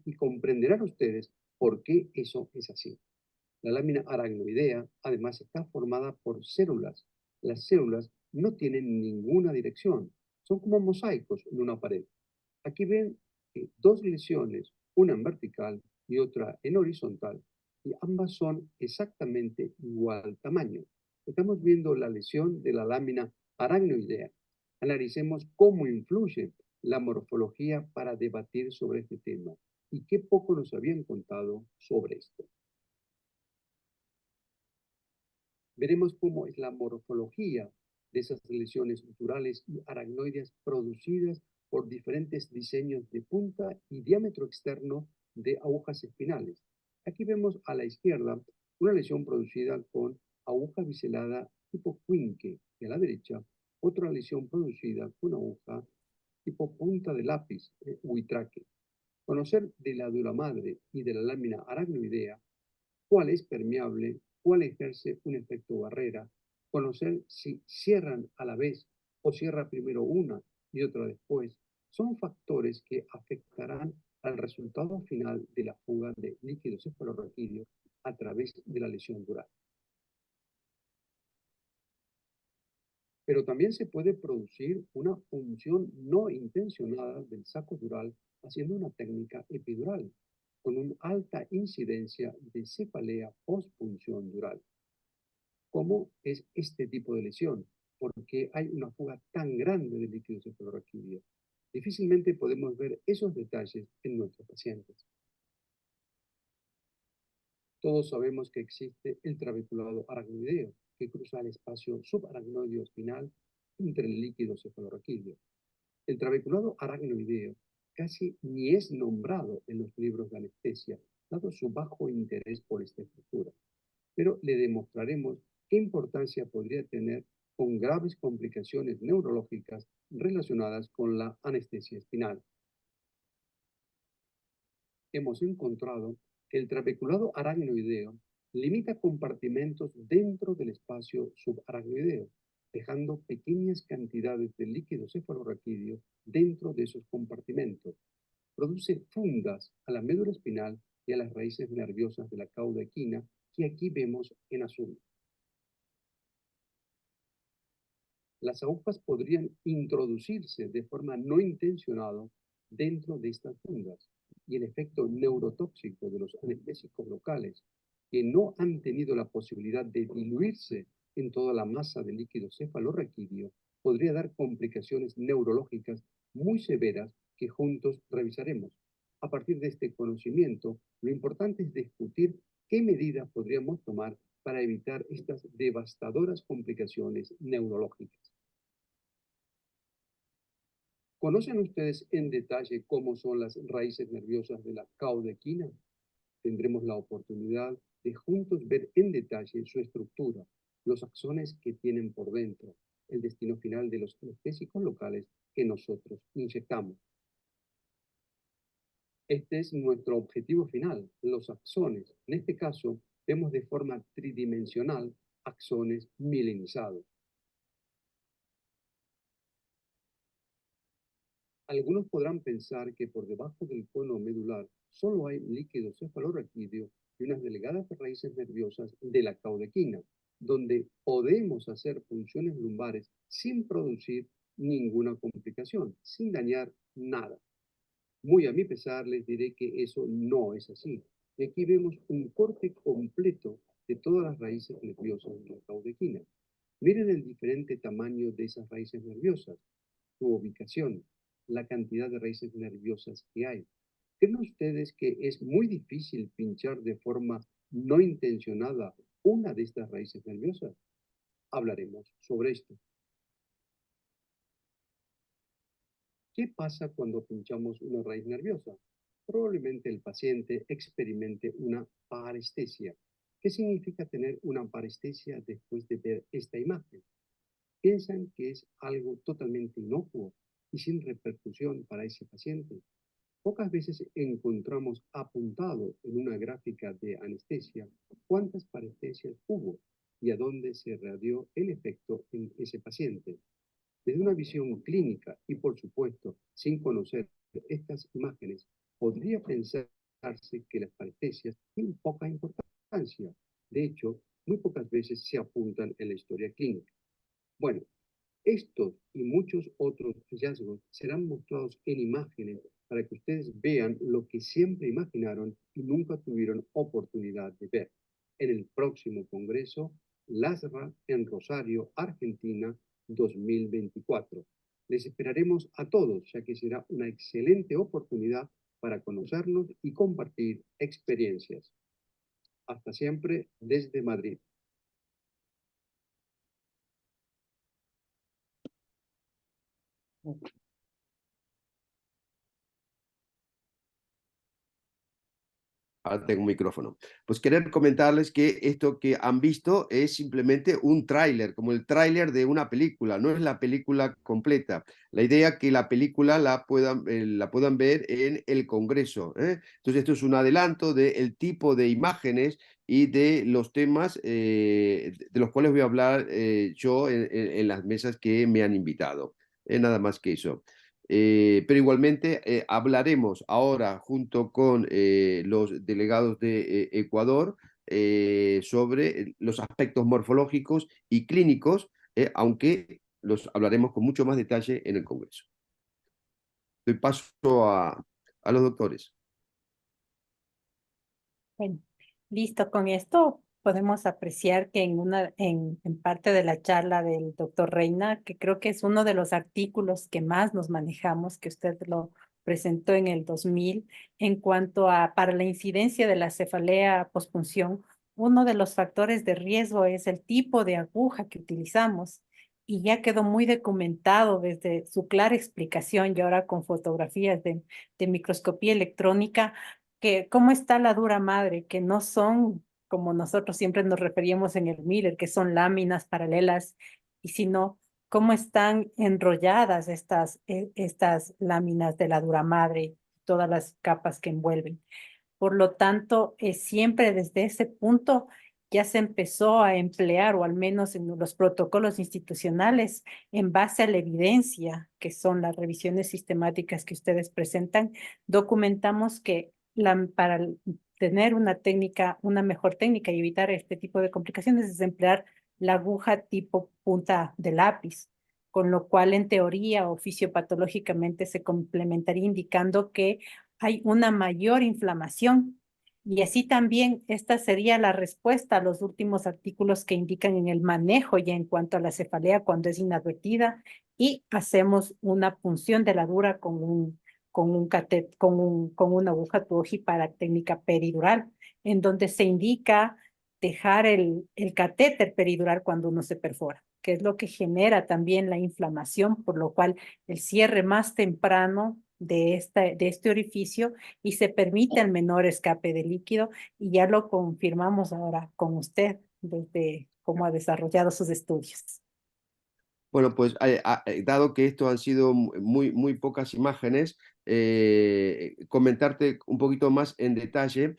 Y comprenderán ustedes por qué eso es así. La lámina aracnoidea además está formada por células. Las células no tienen ninguna dirección, son como mosaicos en una pared. Aquí ven dos lesiones, una en vertical y otra en horizontal, y ambas son exactamente igual tamaño. Estamos viendo la lesión de la lámina aracnoidea. Analicemos cómo influye la morfología para debatir sobre este tema y qué poco nos habían contado sobre esto. Veremos cómo es la morfología de esas lesiones suturales y aracnoideas producidas por diferentes diseños de punta y diámetro externo de agujas espinales. Aquí vemos a la izquierda una lesión producida con aguja biselada tipo Quinque y a la derecha otra lesión producida con aguja tipo punta de lápiz, Huitraque. Conocer de la dura madre y de la lámina aracnoidea cuál es permeable, cuál ejerce un efecto barrera, conocer si cierran a la vez o cierra primero una y otra después, son factores que afectarán al resultado final de la fuga de líquido cefalorraquídeo a través de la lesión dural. Pero también se puede producir una función no intencionada del saco dural haciendo una técnica epidural, con una alta incidencia de cefalea postpunción dural. ¿Cómo es este tipo de lesión? Porque hay una fuga tan grande de líquido cefalorraquídeo. Difícilmente podemos ver esos detalles en nuestros pacientes. Todos sabemos que existe el trabeculado aracnoideo, que cruza el espacio subaracnoideo espinal entre el líquido cefalorraquídeo. El trabeculado aracnoideo casi ni es nombrado en los libros de anestesia, dado su bajo interés por esta estructura. Pero le demostraremos qué importancia podría tener con graves complicaciones neurológicas relacionadas con la anestesia espinal. Hemos encontrado que el trabeculado aracnoideo limita compartimentos dentro del espacio subaracnoideo, dejando pequeñas cantidades de líquido cefalorraquídeo dentro de esos compartimentos. Produce fundas a la médula espinal y a las raíces nerviosas de la cauda equina, que aquí vemos en azul. Las agujas podrían introducirse de forma no intencionada dentro de estas fundas, y el efecto neurotóxico de los anestésicos locales, que no han tenido la posibilidad de diluirse en toda la masa de líquido cefalorraquídeo, podría dar complicaciones neurológicas muy severas que juntos revisaremos. A partir de este conocimiento, lo importante es discutir qué medidas podríamos tomar para evitar estas devastadoras complicaciones neurológicas. ¿Conocen ustedes en detalle cómo son las raíces nerviosas de la caudequina? Tendremos la oportunidad de juntos ver en detalle su estructura, los axones que tienen por dentro, el destino final de los anestésicos locales que nosotros inyectamos. Este es nuestro objetivo final, los axones. En este caso, vemos de forma tridimensional axones mielinizados. Algunos podrán pensar que por debajo del cono medular solo hay líquido cefalorraquídeo y unas delgadas raíces nerviosas de la caudequina, donde podemos hacer punciones lumbares sin producir ninguna complicación, sin dañar nada. Muy a mi pesar les diré que eso no es así. Y aquí vemos un corte completo de todas las raíces nerviosas de la caudequina. Miren el diferente tamaño de esas raíces nerviosas, su ubicación, la cantidad de raíces nerviosas que hay. ¿Creen ustedes que es muy difícil pinchar de forma no intencionada una de estas raíces nerviosas? Hablaremos sobre esto. ¿Qué pasa cuando pinchamos una raíz nerviosa? Probablemente el paciente experimente una parestesia. ¿Qué significa tener una parestesia después de ver esta imagen? Piensan que es algo totalmente inocuo y sin repercusión para ese paciente. Pocas veces encontramos apuntado en una gráfica de anestesia cuántas parestesias hubo y a dónde se radió el efecto en ese paciente. Desde una visión clínica y, por supuesto, sin conocer estas imágenes, podría pensarse que las parestesias tienen poca importancia. De hecho, muy pocas veces se apuntan en la historia clínica. Bueno, estos y muchos otros hallazgos serán mostrados en imágenes para que ustedes vean lo que siempre imaginaron y nunca tuvieron oportunidad de ver. En el próximo Congreso, LASRA en Rosario, Argentina, 2024. Les esperaremos a todos, ya que será una excelente oportunidad para conocernos y compartir experiencias. Hasta siempre desde Madrid. Ahora tengo un micrófono. Pues querer comentarles que esto que han visto es simplemente un tráiler, como el tráiler de una película, no es la película completa. La idea es que la película la puedan ver en el Congreso, ¿eh? Entonces esto es un adelanto del tipo de imágenes y de los temas de los cuales voy a hablar yo en las mesas que me han invitado. Nada más que eso. Pero igualmente hablaremos ahora junto con los delegados de Ecuador sobre los aspectos morfológicos y clínicos, aunque los hablaremos con mucho más detalle en el Congreso. Doy paso a los doctores. Bueno, listo. Con esto podemos apreciar que en parte de la charla del doctor Reina, que creo que es uno de los artículos que más nos manejamos, que usted lo presentó en el 2000, en cuanto a para la incidencia de la cefalea pospunción, uno de los factores de riesgo es el tipo de aguja que utilizamos. Y ya quedó muy documentado desde su clara explicación y ahora con fotografías de microscopía electrónica, que cómo está la dura madre, que no son como nosotros siempre nos referíamos en el Miller, que son láminas paralelas, y sino cómo están enrolladas estas láminas de la dura madre, todas las capas que envuelven. Por lo tanto, siempre desde ese punto ya se empezó a emplear, o al menos en los protocolos institucionales, en base a la evidencia, que son las revisiones sistemáticas que ustedes presentan, documentamos que para tener una mejor técnica y evitar este tipo de complicaciones es emplear la aguja tipo punta de lápiz, con lo cual en teoría o fisiopatológicamente se complementaría indicando que hay una mayor inflamación Y así también esta sería la respuesta a los últimos artículos que indican en el manejo ya en cuanto a la cefalea cuando es inadvertida y hacemos una punción de la dura con una aguja Tuoji para técnica peridural, en donde se indica dejar el catéter peridural cuando uno se perfora, que es lo que genera también la inflamación, por lo cual el cierre más temprano de este orificio y se permite el menor escape de líquido, y ya lo confirmamos ahora con usted desde cómo ha desarrollado sus estudios. Bueno, pues dado que esto han sido muy pocas imágenes, comentarte un poquito más en detalle.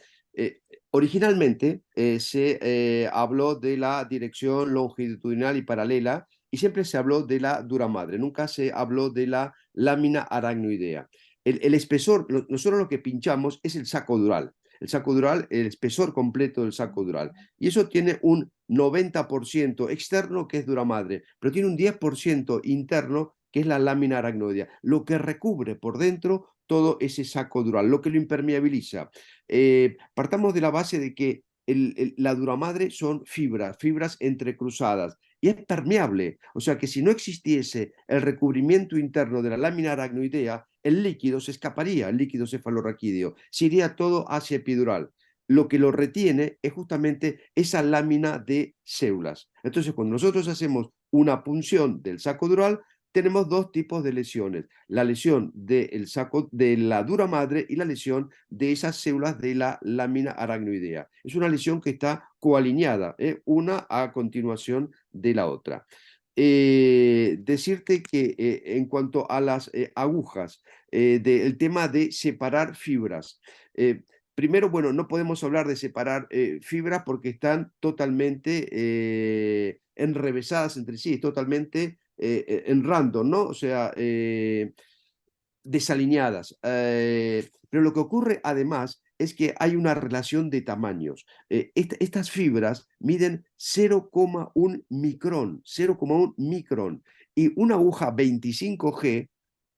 Originalmente se habló de la dirección longitudinal y paralela y siempre se habló de la dura madre, nunca se habló de la lámina aracnoidea. El espesor, nosotros lo que pinchamos es el saco dural. El saco dural, el espesor completo del saco dural. Y eso tiene un 90% externo, que es dura madre, pero tiene un 10% interno, que es la lámina aracnoidea, lo que recubre por dentro todo ese saco dural, lo que lo impermeabiliza. Partamos de la base de que la duramadre son fibras entrecruzadas, y es permeable, o sea que si no existiese el recubrimiento interno de la lámina aracnoidea, el líquido se escaparía, el líquido cefalorraquídeo, se iría todo hacia epidural. Lo que lo retiene es justamente esa lámina de células. Entonces, cuando nosotros hacemos una punción del saco dural, tenemos dos tipos de lesiones: la lesión del saco de la dura madre y la lesión de esas células de la lámina aracnoidea. Es una lesión que está coalineada, una a continuación de la otra. Decirte que en cuanto a las agujas, del tema de separar fibras, primero, bueno, no podemos hablar de separar fibras porque están totalmente enrevesadas entre sí, totalmente en random, ¿no? O sea, desalineadas. Pero lo que ocurre además es que hay una relación de tamaños. Estas fibras miden 0,1 micrón, 0,1 micrón, y una aguja 25G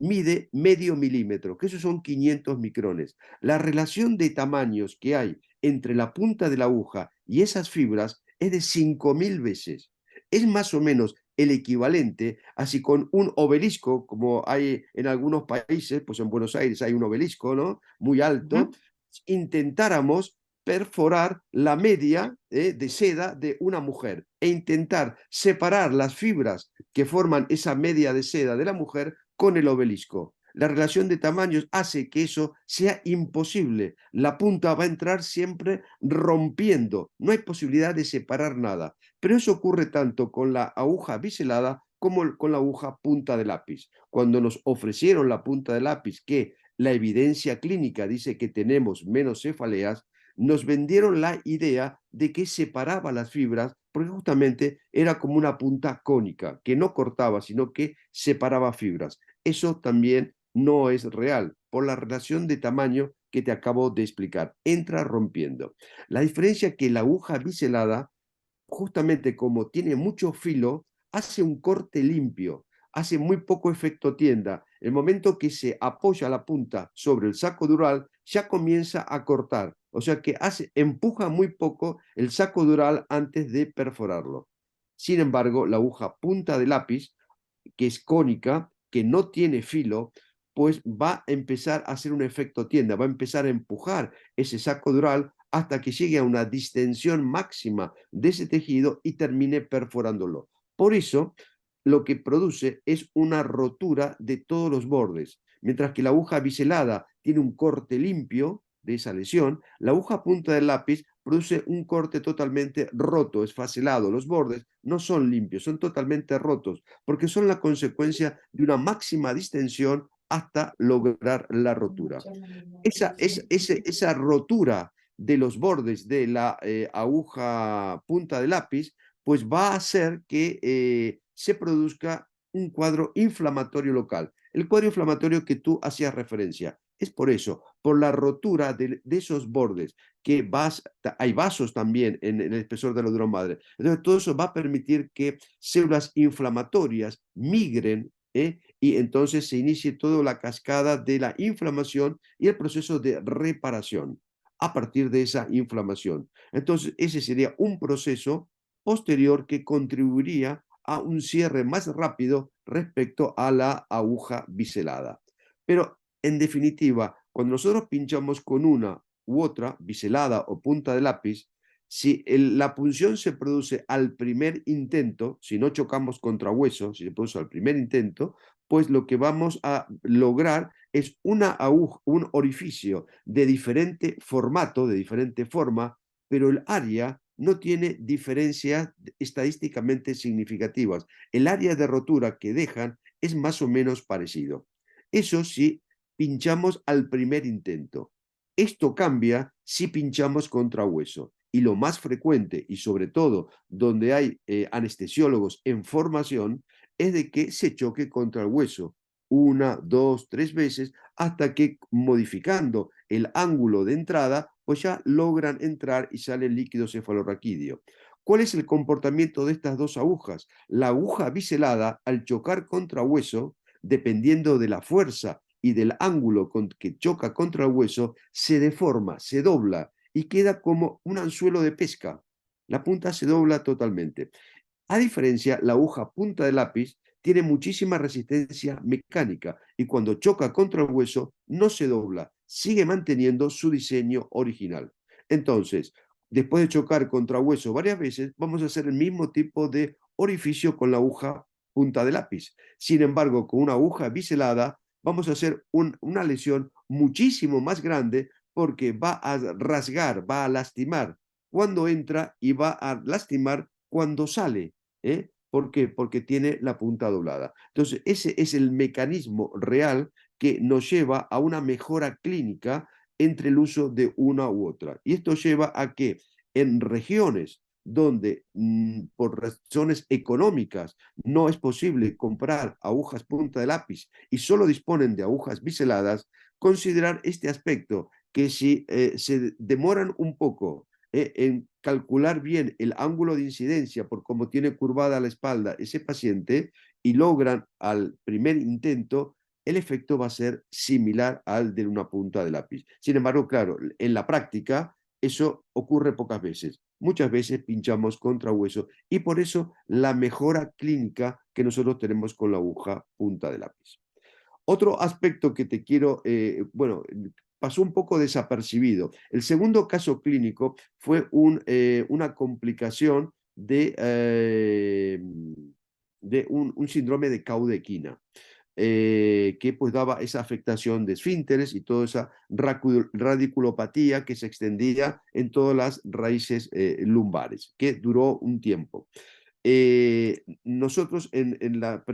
mide medio milímetro, que esos son 500 micrones. La relación de tamaños que hay entre la punta de la aguja y esas fibras es de 5.000 veces. Es más o menos el equivalente, así con un obelisco, como hay en algunos países, pues en Buenos Aires hay un obelisco, ¿no? Muy alto, intentáramos perforar la media de seda de una mujer e intentar separar las fibras que forman esa media de seda de la mujer con el obelisco. La relación de tamaños hace que eso sea imposible. La punta va a entrar siempre rompiendo. No hay posibilidad de separar nada. Pero eso ocurre tanto con la aguja biselada como con la aguja punta de lápiz. Cuando nos ofrecieron la punta de lápiz, que la evidencia clínica dice que tenemos menos cefaleas, nos vendieron la idea de que separaba las fibras, porque justamente era como una punta cónica, que no cortaba, sino que separaba fibras. Eso también no es real, por la relación de tamaño que te acabo de explicar. Entra rompiendo. La diferencia es que la aguja biselada, justamente como tiene mucho filo, hace un corte limpio, hace muy poco efecto tienda. El momento que se apoya la punta sobre el saco dural, ya comienza a cortar. O sea que empuja muy poco el saco dural antes de perforarlo. Sin embargo, la aguja punta de lápiz, que es cónica, que no tiene filo, pues va a empezar a hacer un efecto tienda, va a empezar a empujar ese saco dural hasta que llegue a una distensión máxima de ese tejido y termine perforándolo. Por eso, lo que produce es una rotura de todos los bordes. Mientras que la aguja biselada tiene un corte limpio de esa lesión, la aguja punta del lápiz produce un corte totalmente roto, esfacelado. Los bordes no son limpios, son totalmente rotos, porque son la consecuencia de una máxima distensión hasta lograr la rotura. Esa rotura de los bordes de la aguja punta de lápiz, pues va a hacer que se produzca un cuadro inflamatorio local. El cuadro inflamatorio que tú hacías referencia. Es por eso, por la rotura de esos bordes, que hay vasos también en el espesor de la dura madre. Entonces, todo eso va a permitir que células inflamatorias migren, y entonces se inicie toda la cascada de la inflamación y el proceso de reparación. a partir de esa inflamación. Entonces, ese sería un proceso posterior que contribuiría a un cierre más rápido respecto a la aguja biselada. Pero, en definitiva, cuando nosotros pinchamos con una u otra, biselada o punta de lápiz, si la punción se produce al primer intento, si no chocamos contra hueso, si se produce al primer intento, pues lo que vamos a lograr es una aguja, un orificio de diferente formato, de diferente forma, pero el área no tiene diferencias estadísticamente significativas. El área de rotura que dejan es más o menos parecido. Eso sí, pinchamos al primer intento. Esto cambia si pinchamos contra hueso. Y lo más frecuente, y sobre todo donde hay anestesiólogos en formación, es de que se choque contra el hueso 1, 2, 3 veces, hasta que modificando el ángulo de entrada, pues ya logran entrar y sale el líquido cefalorraquídeo. ¿Cuál es el comportamiento de estas dos agujas? La aguja biselada, al chocar contra hueso, dependiendo de la fuerza y del ángulo que choca contra el hueso, se deforma, se dobla y queda como un anzuelo de pesca. La punta se dobla totalmente. A diferencia, la aguja punta de lápiz tiene muchísima resistencia mecánica y cuando choca contra el hueso no se dobla, sigue manteniendo su diseño original. Entonces, después de chocar contra hueso varias veces, vamos a hacer el mismo tipo de orificio con la aguja punta de lápiz. Sin embargo, con una aguja biselada, vamos a hacer una lesión muchísimo más grande porque va a rasgar, va a lastimar cuando entra y va a lastimar cuando sale. ¿Por qué? Porque tiene la punta doblada. Entonces, ese es el mecanismo real que nos lleva a una mejora clínica entre el uso de una u otra. Y esto lleva a que en regiones donde por razones económicas no es posible comprar agujas punta de lápiz y solo disponen de agujas biseladas, considerar este aspecto, que si se demoran un poco en calcular bien el ángulo de incidencia por cómo tiene curvada la espalda ese paciente y logran al primer intento, el efecto va a ser similar al de una punta de lápiz. Sin embargo, claro, en la práctica eso ocurre pocas veces. Muchas veces pinchamos contra hueso y por eso la mejora clínica que nosotros tenemos con la aguja punta de lápiz. Otro aspecto que te quiero, pasó un poco desapercibido. El segundo caso clínico fue una complicación de un síndrome de caudequina, que pues daba esa afectación de esfínteres y toda esa radiculopatía que se extendía en todas las raíces lumbares, que duró un tiempo. Nosotros en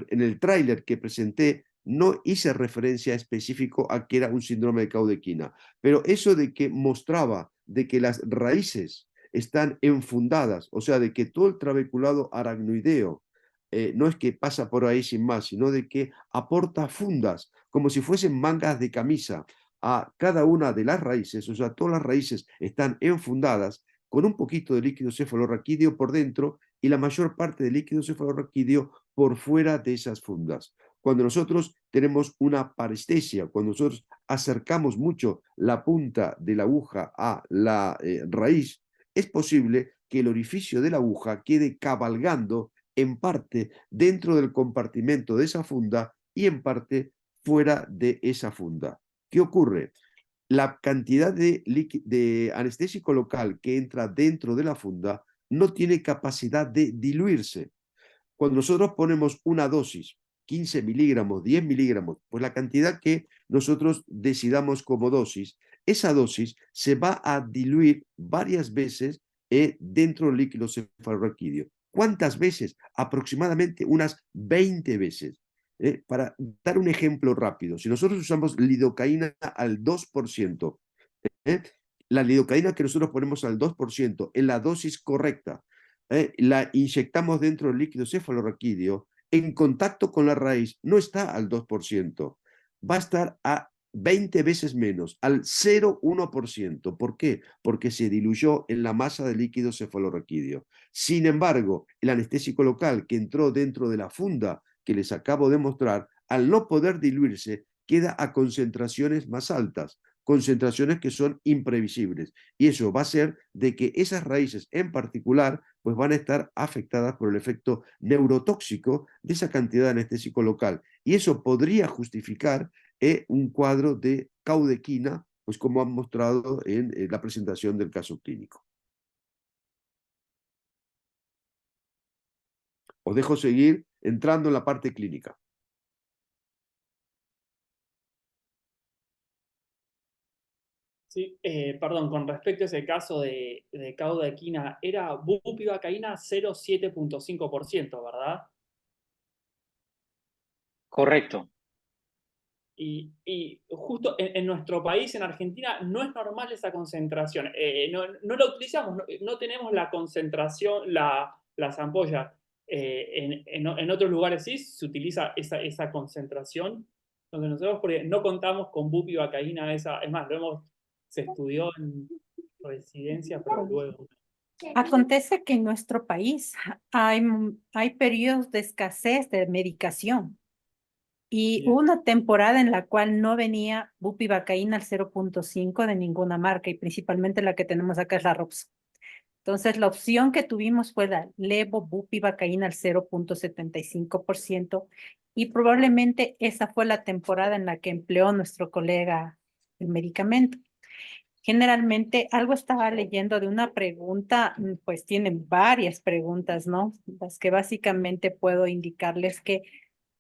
el tráiler que presenté no hice referencia específico a que era un síndrome de caudequina, pero eso de que mostraba de que las raíces están enfundadas, o sea, de que todo el trabeculado aracnoideo no es que pasa por ahí sin más, sino de que aporta fundas, como si fuesen mangas de camisa, a cada una de las raíces, o sea, todas las raíces están enfundadas con un poquito de líquido cefalorraquídeo por dentro y la mayor parte del líquido cefalorraquídeo por fuera de esas fundas. Cuando nosotros tenemos una parestesia, cuando nosotros acercamos mucho la punta de la aguja a la raíz, es posible que el orificio de la aguja quede cabalgando en parte dentro del compartimento de esa funda y en fuera de esa funda. ¿Qué ocurre? La cantidad de anestésico local que entra dentro de la funda no tiene capacidad de diluirse. Cuando nosotros ponemos una dosis, 15 miligramos, 10 miligramos, pues la cantidad que nosotros decidamos como dosis, esa dosis se va a diluir varias veces dentro del líquido cefalorraquídeo. ¿Cuántas veces? Aproximadamente unas 20 veces. Para dar un ejemplo rápido, si nosotros usamos lidocaína al 2%, la lidocaína que nosotros ponemos al 2% en la dosis correcta, la inyectamos dentro del líquido cefalorraquídeo, en contacto con la raíz no está al 2%, va a estar a 20 veces menos, al 0,1%. ¿Por qué? Porque se diluyó en la masa de líquido cefalorraquídeo. Sin embargo, el anestésico local que entró dentro de la funda que les acabo de mostrar, al no poder diluirse, queda a concentraciones más altas. concentraciones que son imprevisibles. Y eso va a ser de que esas raíces en particular pues van a estar afectadas por el efecto neurotóxico de esa cantidad de anestésico local. Y eso podría justificar un cuadro de caudequina, pues como han mostrado en la presentación del caso clínico. Os dejo seguir entrando en la parte clínica. Sí, perdón, con respecto a ese caso de caudequina, era bupivacaína 0,7.5%, ¿verdad? Correcto. Y justo en nuestro país, en Argentina, no es normal esa concentración. No la utilizamos, no tenemos la concentración, las ampollas. En otros lugares sí se utiliza esa concentración. Entonces nosotros porque no contamos con bupivacaína, es más, se estudió en residencia, pero luego. Acontece que en nuestro país hay periodos de escasez de medicación. Y Bien. hubo una temporada en la cual no venía bupivacaína al 0.5 de ninguna marca, y principalmente la que tenemos acá es la Rox. Entonces, la opción que tuvimos fue la levobupivacaína al 0.75%, y probablemente esa fue la temporada en la que empleó nuestro colega el medicamento. Generalmente, algo estaba leyendo de una pregunta, pues tienen varias preguntas, ¿no? Las que básicamente puedo indicarles que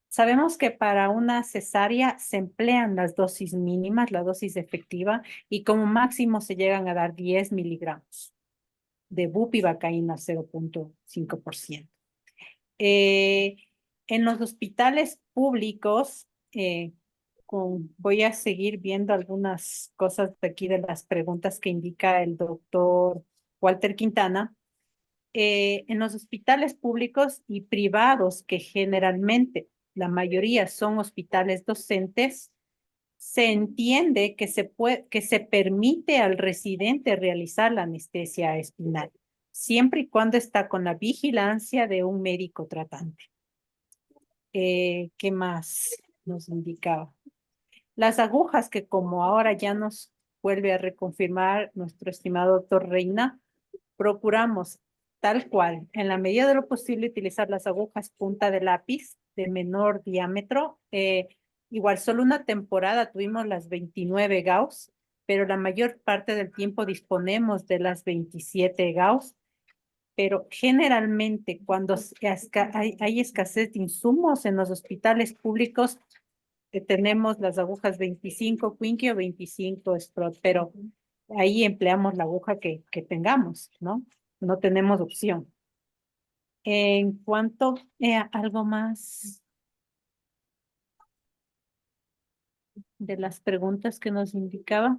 sabemos que para una cesárea se emplean las dosis mínimas, la dosis efectiva, y como máximo se llegan a dar 10 miligramos de bupivacaína 0.5%. En los hospitales públicos, voy a seguir viendo algunas cosas de aquí de las preguntas que indica el doctor Walter Quintana. En los hospitales públicos y privados, que generalmente la mayoría son hospitales docentes, se entiende que se permite al residente realizar la anestesia espinal, siempre y cuando está con la vigilancia de un médico tratante. ¿Qué más nos indicaba? Las agujas, que como ahora ya nos vuelve a reconfirmar nuestro estimado doctor Reina, procuramos tal cual, en la medida de lo posible, utilizar las agujas punta de lápiz de menor diámetro. Igual, solo una temporada tuvimos las 29 Gauss, pero la mayor parte del tiempo disponemos de las 27 Gauss. Pero generalmente cuando hay escasez de insumos en los hospitales públicos, tenemos las agujas 25 Quinky o 25 Sprott, pero ahí empleamos la aguja que tengamos, ¿no? No tenemos opción. En cuanto a algo más de las preguntas que nos indicaba.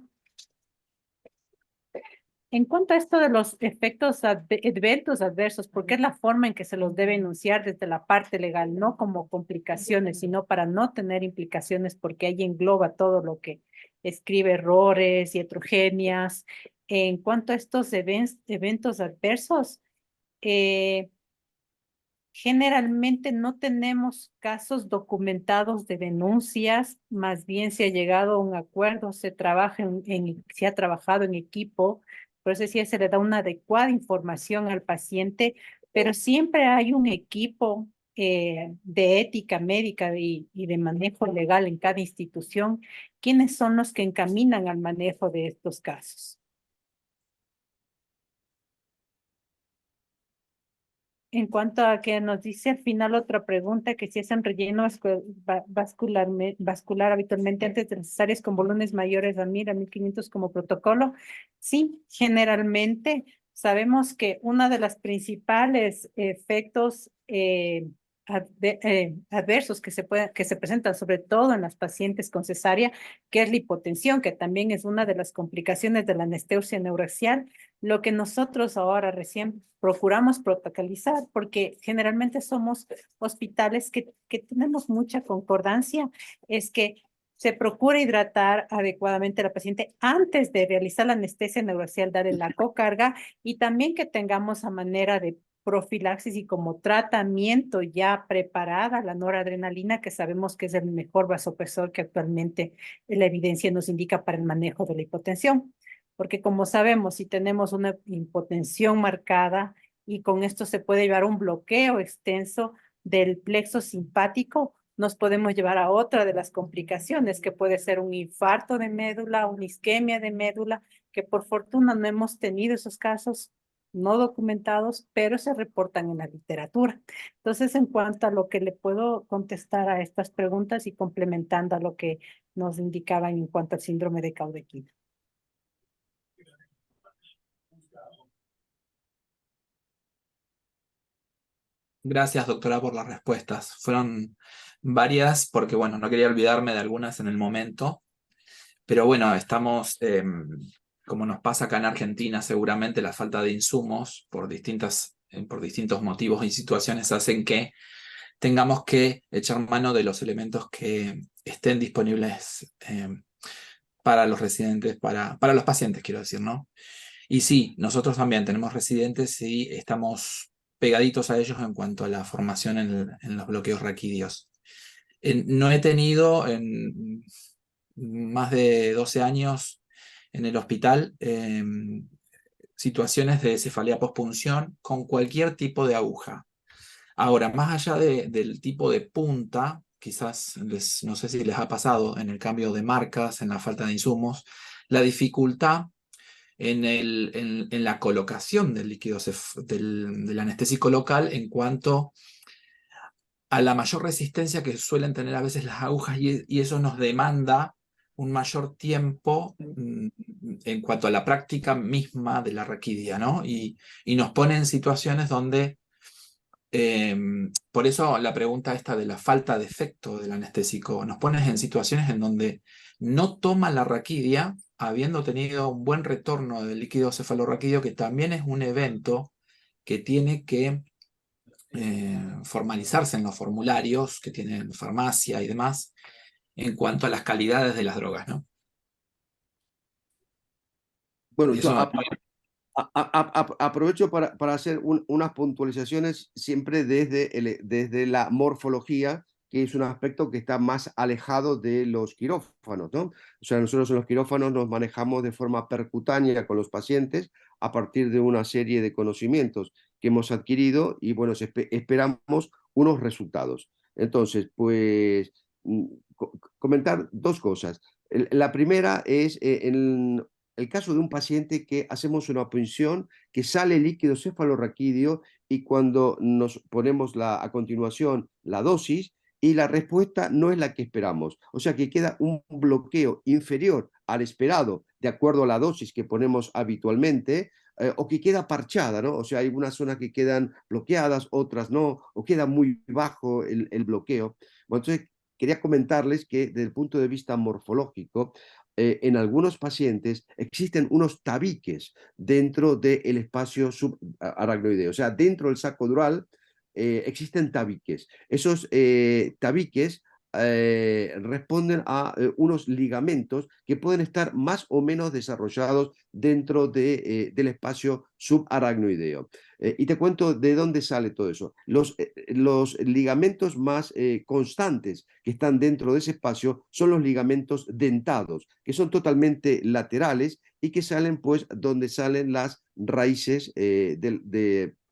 En cuanto a esto de los efectos eventos adversos, porque es la forma en que se los debe enunciar desde la parte legal, no como complicaciones, sino para no tener implicaciones, porque ahí engloba todo lo que escribe errores y heterogéneas. En cuanto a estos eventos adversos, generalmente no tenemos casos documentados de denuncias, más bien se ha llegado a un acuerdo, se ha trabajado en equipo, por eso sí se le da una adecuada información al paciente, pero siempre hay un equipo de ética médica y de manejo legal en cada institución, quienes son los que encaminan al manejo de estos casos. En cuanto a que nos dice al final otra pregunta, que si hacen relleno vascular habitualmente antes de las cesáreas con volúmenes mayores a 1000 a 1500 como protocolo. Sí, generalmente sabemos que uno de los principales efectos adversos que se presentan sobre todo en las pacientes con cesárea, que es la hipotensión, que también es una de las complicaciones de la anestesia neuraxial, lo que nosotros ahora recién procuramos protocolizar, porque generalmente somos hospitales que tenemos mucha concordancia, es que se procura hidratar adecuadamente a la paciente antes de realizar la anestesia neuraxial, darle la cocarga, y también que tengamos a manera de profilaxis y como tratamiento ya preparada la noradrenalina, que sabemos que es el mejor vasopresor que actualmente la evidencia nos indica para el manejo de la hipotensión. Porque como sabemos, si tenemos una hipotensión marcada y con esto se puede llevar un bloqueo extenso del plexo simpático, nos podemos llevar a otra de las complicaciones, que puede ser un infarto de médula, una isquemia de médula, que por fortuna no hemos tenido esos casos no documentados, pero se reportan en la literatura. Entonces, en cuanto a lo que le puedo contestar a estas preguntas y complementando a lo que nos indicaban en cuanto al síndrome de Caudequina. Gracias, doctora, por las respuestas. Fueron varias porque, bueno, no quería olvidarme de algunas en el momento, pero bueno, estamos, como nos pasa acá en Argentina, seguramente la falta de insumos por distintos motivos y situaciones hacen que tengamos que echar mano de los elementos que estén disponibles para los residentes, para los pacientes, quiero decir, ¿no? Y sí, nosotros también tenemos residentes y estamos pegaditos a ellos en cuanto a la formación en los bloqueos raquídeos. No he tenido en más de 12 años en el hospital situaciones de cefalea postpunción con cualquier tipo de aguja. Ahora, más allá del tipo de punta, quizás no sé si les ha pasado en el cambio de marcas, en la falta de insumos, la dificultad en la colocación del líquido del anestésico local en cuanto a la mayor resistencia que suelen tener a veces las agujas y eso nos demanda un mayor tiempo en cuanto a la práctica misma de la raquidia, ¿no? Y nos pone en situaciones donde, por eso la pregunta esta de la falta de efecto del anestésico, nos pone en situaciones en donde no toma la raquidia habiendo tenido un buen retorno del líquido cefalorraquídeo, que también es un evento que tiene que formalizarse en los formularios que tienen farmacia y demás, en cuanto a las calidades de las drogas, ¿no? Bueno, Eso, aprovecho para hacer unas puntualizaciones siempre desde la morfología, que es un aspecto que está más alejado de los quirófanos, ¿no? O sea, nosotros en los quirófanos nos manejamos de forma percutánea con los pacientes a partir de una serie de conocimientos que hemos adquirido y, bueno, esperamos unos resultados. Entonces, pues, comentar dos cosas. La primera es en el caso de un paciente que hacemos una punción, que sale líquido cefalorraquídeo y cuando nos ponemos a continuación la dosis y la respuesta no es la que esperamos. O sea que queda un bloqueo inferior al esperado de acuerdo a la dosis que ponemos habitualmente o que queda parchada, ¿no? O sea, hay unas zonas que quedan bloqueadas, otras no, o queda muy bajo el bloqueo. Bueno, entonces, quería comentarles que desde el punto de vista morfológico, en algunos pacientes existen unos tabiques dentro del espacio subaracnoideo, o sea, dentro del saco dural existen tabiques. Esos tabiques responden a unos ligamentos que pueden estar más o menos desarrollados dentro del espacio subaracnoideo. Y te cuento de dónde sale todo eso. Los ligamentos más constantes que están dentro de ese espacio son los ligamentos dentados, que son totalmente laterales y que salen pues donde salen las raíces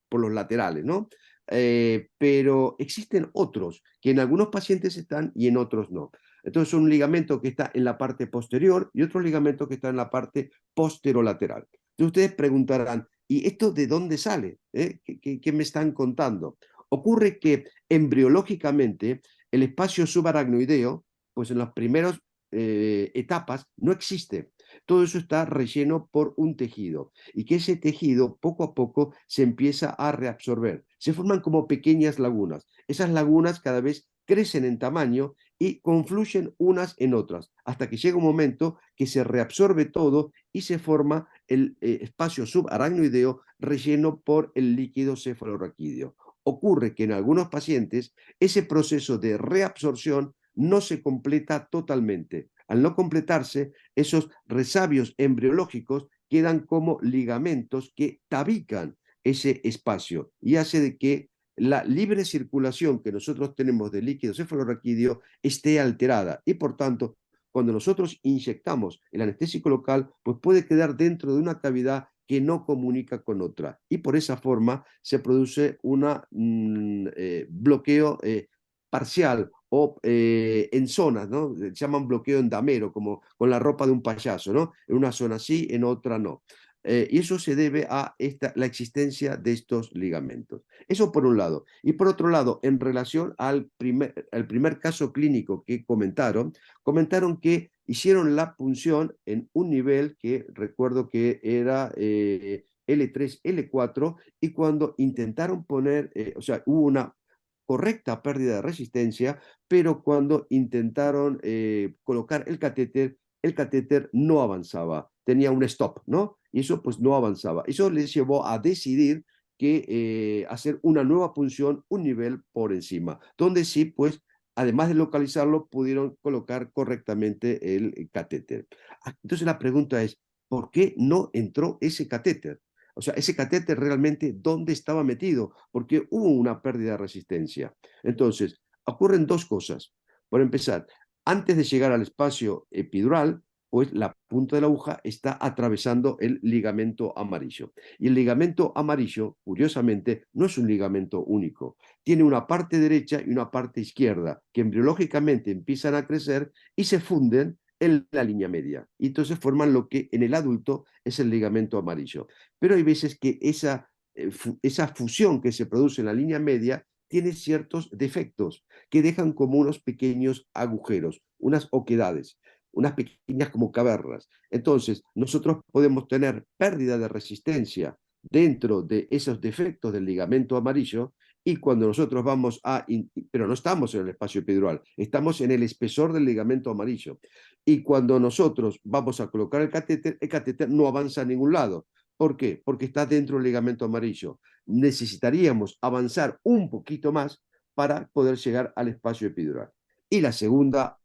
por los laterales, ¿no? Pero existen otros que en algunos pacientes están y en otros no. Entonces, un ligamento que está en la parte posterior y otro ligamento que está en la parte posterolateral. Entonces, ustedes preguntarán, ¿y esto de dónde sale? ¿Qué me están contando? Ocurre que embriológicamente el espacio subaracnoideo, pues en las primeras etapas no existe. Todo eso está relleno por un tejido y que ese tejido poco a poco se empieza a reabsorber. Se forman como pequeñas lagunas. Esas lagunas cada vez crecen en tamaño y confluyen unas en otras, hasta que llega un momento que se reabsorbe todo y se forma el espacio subaracnoideo relleno por el líquido cefalorraquídeo. Ocurre que en algunos pacientes ese proceso de reabsorción no se completa totalmente. Al no completarse, esos resabios embriológicos quedan como ligamentos que tabican ese espacio y hace de que la libre circulación que nosotros tenemos de líquido cefalorraquídeo esté alterada y por tanto, cuando nosotros inyectamos el anestésico local, pues puede quedar dentro de una cavidad que no comunica con otra y por esa forma se produce un bloqueo parcial o en zonas, ¿no? Se llaman bloqueo endamero, como con la ropa de un payaso, ¿no? En una zona sí, en otra no. Y eso se debe a la existencia de estos ligamentos. Eso por un lado. Y por otro lado, en relación al primer caso clínico que comentaron que hicieron la punción en un nivel que recuerdo que era L3, L4, y cuando intentaron poner, o sea, hubo una correcta pérdida de resistencia, pero cuando intentaron colocar el catéter no avanzaba, tenía un stop, ¿no? Y eso pues no avanzaba. Eso les llevó a decidir que hacer una nueva punción un nivel por encima, donde sí pues además de localizarlo, pudieron colocar correctamente el catéter. Entonces la pregunta es, ¿por qué no entró ese catéter? O sea, ese catéter realmente, ¿dónde estaba metido? Porque hubo una pérdida de resistencia. Entonces, ocurren dos cosas. Por empezar, antes de llegar al espacio epidural, pues la punta de la aguja está atravesando el ligamento amarillo. Y el ligamento amarillo, curiosamente, no es un ligamento único. Tiene una parte derecha y una parte izquierda, que embriológicamente empiezan a crecer y se funden en la línea media. Y entonces forman lo que en el adulto es el ligamento amarillo. Pero hay veces que esa fusión que se produce en la línea media tiene ciertos defectos que dejan como unos pequeños agujeros, unas oquedades, unas pequeñas como cavernas. Entonces, nosotros podemos tener pérdida de resistencia dentro de esos defectos del ligamento amarillo y cuando nosotros vamos pero no estamos en el espacio epidural, estamos en el espesor del ligamento amarillo. Y cuando nosotros vamos a colocar el catéter no avanza a ningún lado. ¿Por qué? Porque está dentro del ligamento amarillo. Necesitaríamos avanzar un poquito más para poder llegar al espacio epidural. Y la segunda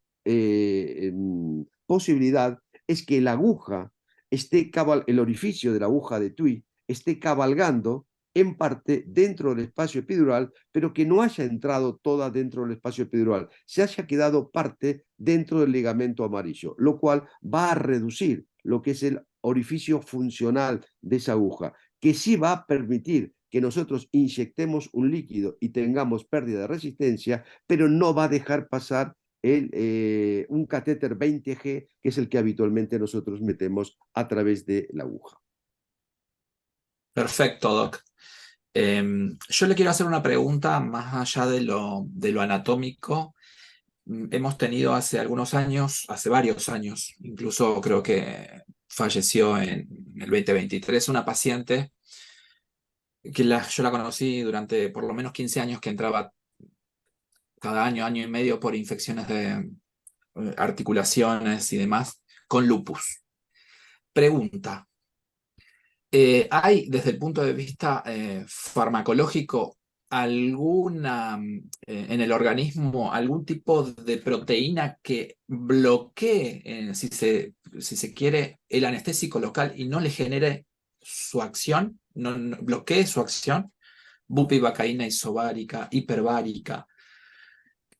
posibilidad es que la aguja el orificio de la aguja de Tui esté cabalgando en parte dentro del espacio epidural, pero que no haya entrado toda dentro del espacio epidural, se haya quedado parte dentro del ligamento amarillo, lo cual va a reducir lo que es el orificio funcional de esa aguja, que sí va a permitir que nosotros inyectemos un líquido y tengamos pérdida de resistencia, pero no va a dejar pasar un catéter 20G, que es el que habitualmente nosotros metemos a través de la aguja. Perfecto, Doc. Yo le quiero hacer una pregunta más allá de lo anatómico. Hemos tenido hace algunos años, hace varios años, incluso creo que falleció en el 2023, una paciente que yo la conocí durante por lo menos 15 años, que entraba cada año, año y medio por infecciones de articulaciones y demás, con lupus. Pregunta, ¿hay desde el punto de vista farmacológico en el organismo algún tipo de proteína que bloquee, si se quiere, el anestésico local y no le genere su acción, no bloquee su acción? Bupivacaína isobárica, hiperbárica,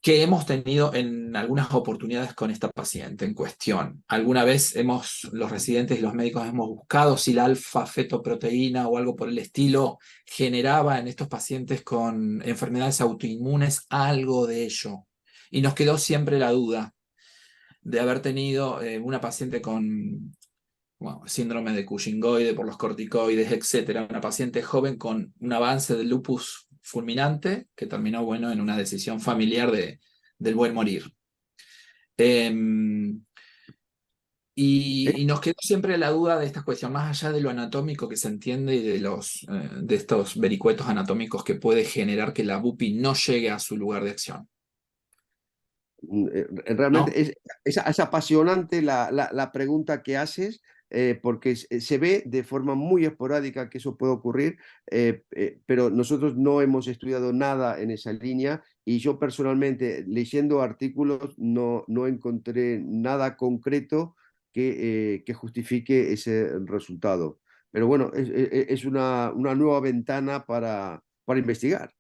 que hemos tenido en algunas oportunidades con esta paciente en cuestión. Alguna vez los residentes y los médicos hemos buscado si la alfa-fetoproteína o algo por el estilo generaba en estos pacientes con enfermedades autoinmunes algo de ello. Y nos quedó siempre la duda de haber tenido una paciente con síndrome de Cushingoide por los corticoides, etc. Una paciente joven con un avance del lupus fulminante que terminó, bueno, en una decisión familiar del buen morir. Y nos quedó siempre la duda de esta cuestión, más allá de lo anatómico que se entiende y de estos vericuetos anatómicos que puede generar que la bupi no llegue a su lugar de acción. Realmente ¿No? es apasionante la pregunta que haces, porque se ve de forma muy esporádica que eso puede ocurrir, pero nosotros no hemos estudiado nada en esa línea y yo personalmente leyendo artículos no encontré nada concreto que justifique ese resultado. Pero bueno, es una nueva ventana para investigar.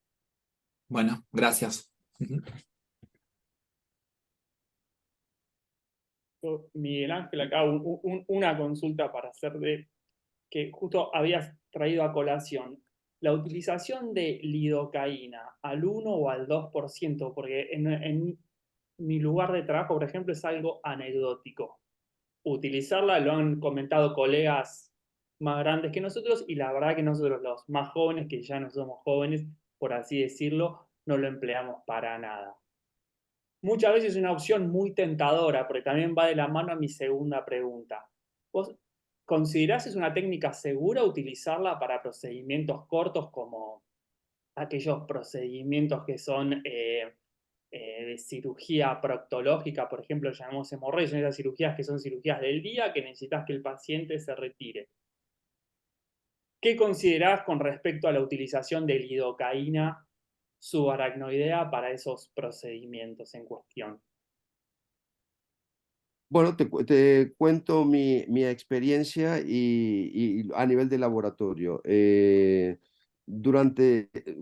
Bueno, gracias. Ujú. Miguel Ángel, acá una consulta para hacer que justo habías traído a colación. La utilización de lidocaína al 1 o al 2%, porque en mi lugar de trabajo, por ejemplo, es algo anecdótico. Utilizarla, lo han comentado colegas más grandes que nosotros, y la verdad que nosotros los más jóvenes, que ya no somos jóvenes, por así decirlo, no lo empleamos para nada. Muchas veces es una opción muy tentadora, porque también va de la mano a mi segunda pregunta. ¿Vos considerás es una técnica segura utilizarla para procedimientos cortos, como aquellos procedimientos que son de cirugía proctológica, por ejemplo, llamamos hemorroides, son esas cirugías que son cirugías del día, que necesitas que el paciente se retire? ¿Qué considerás con respecto a la utilización de lidocaína subaracnoidea para esos procedimientos en cuestión? Bueno, te cuento mi experiencia y a nivel de laboratorio.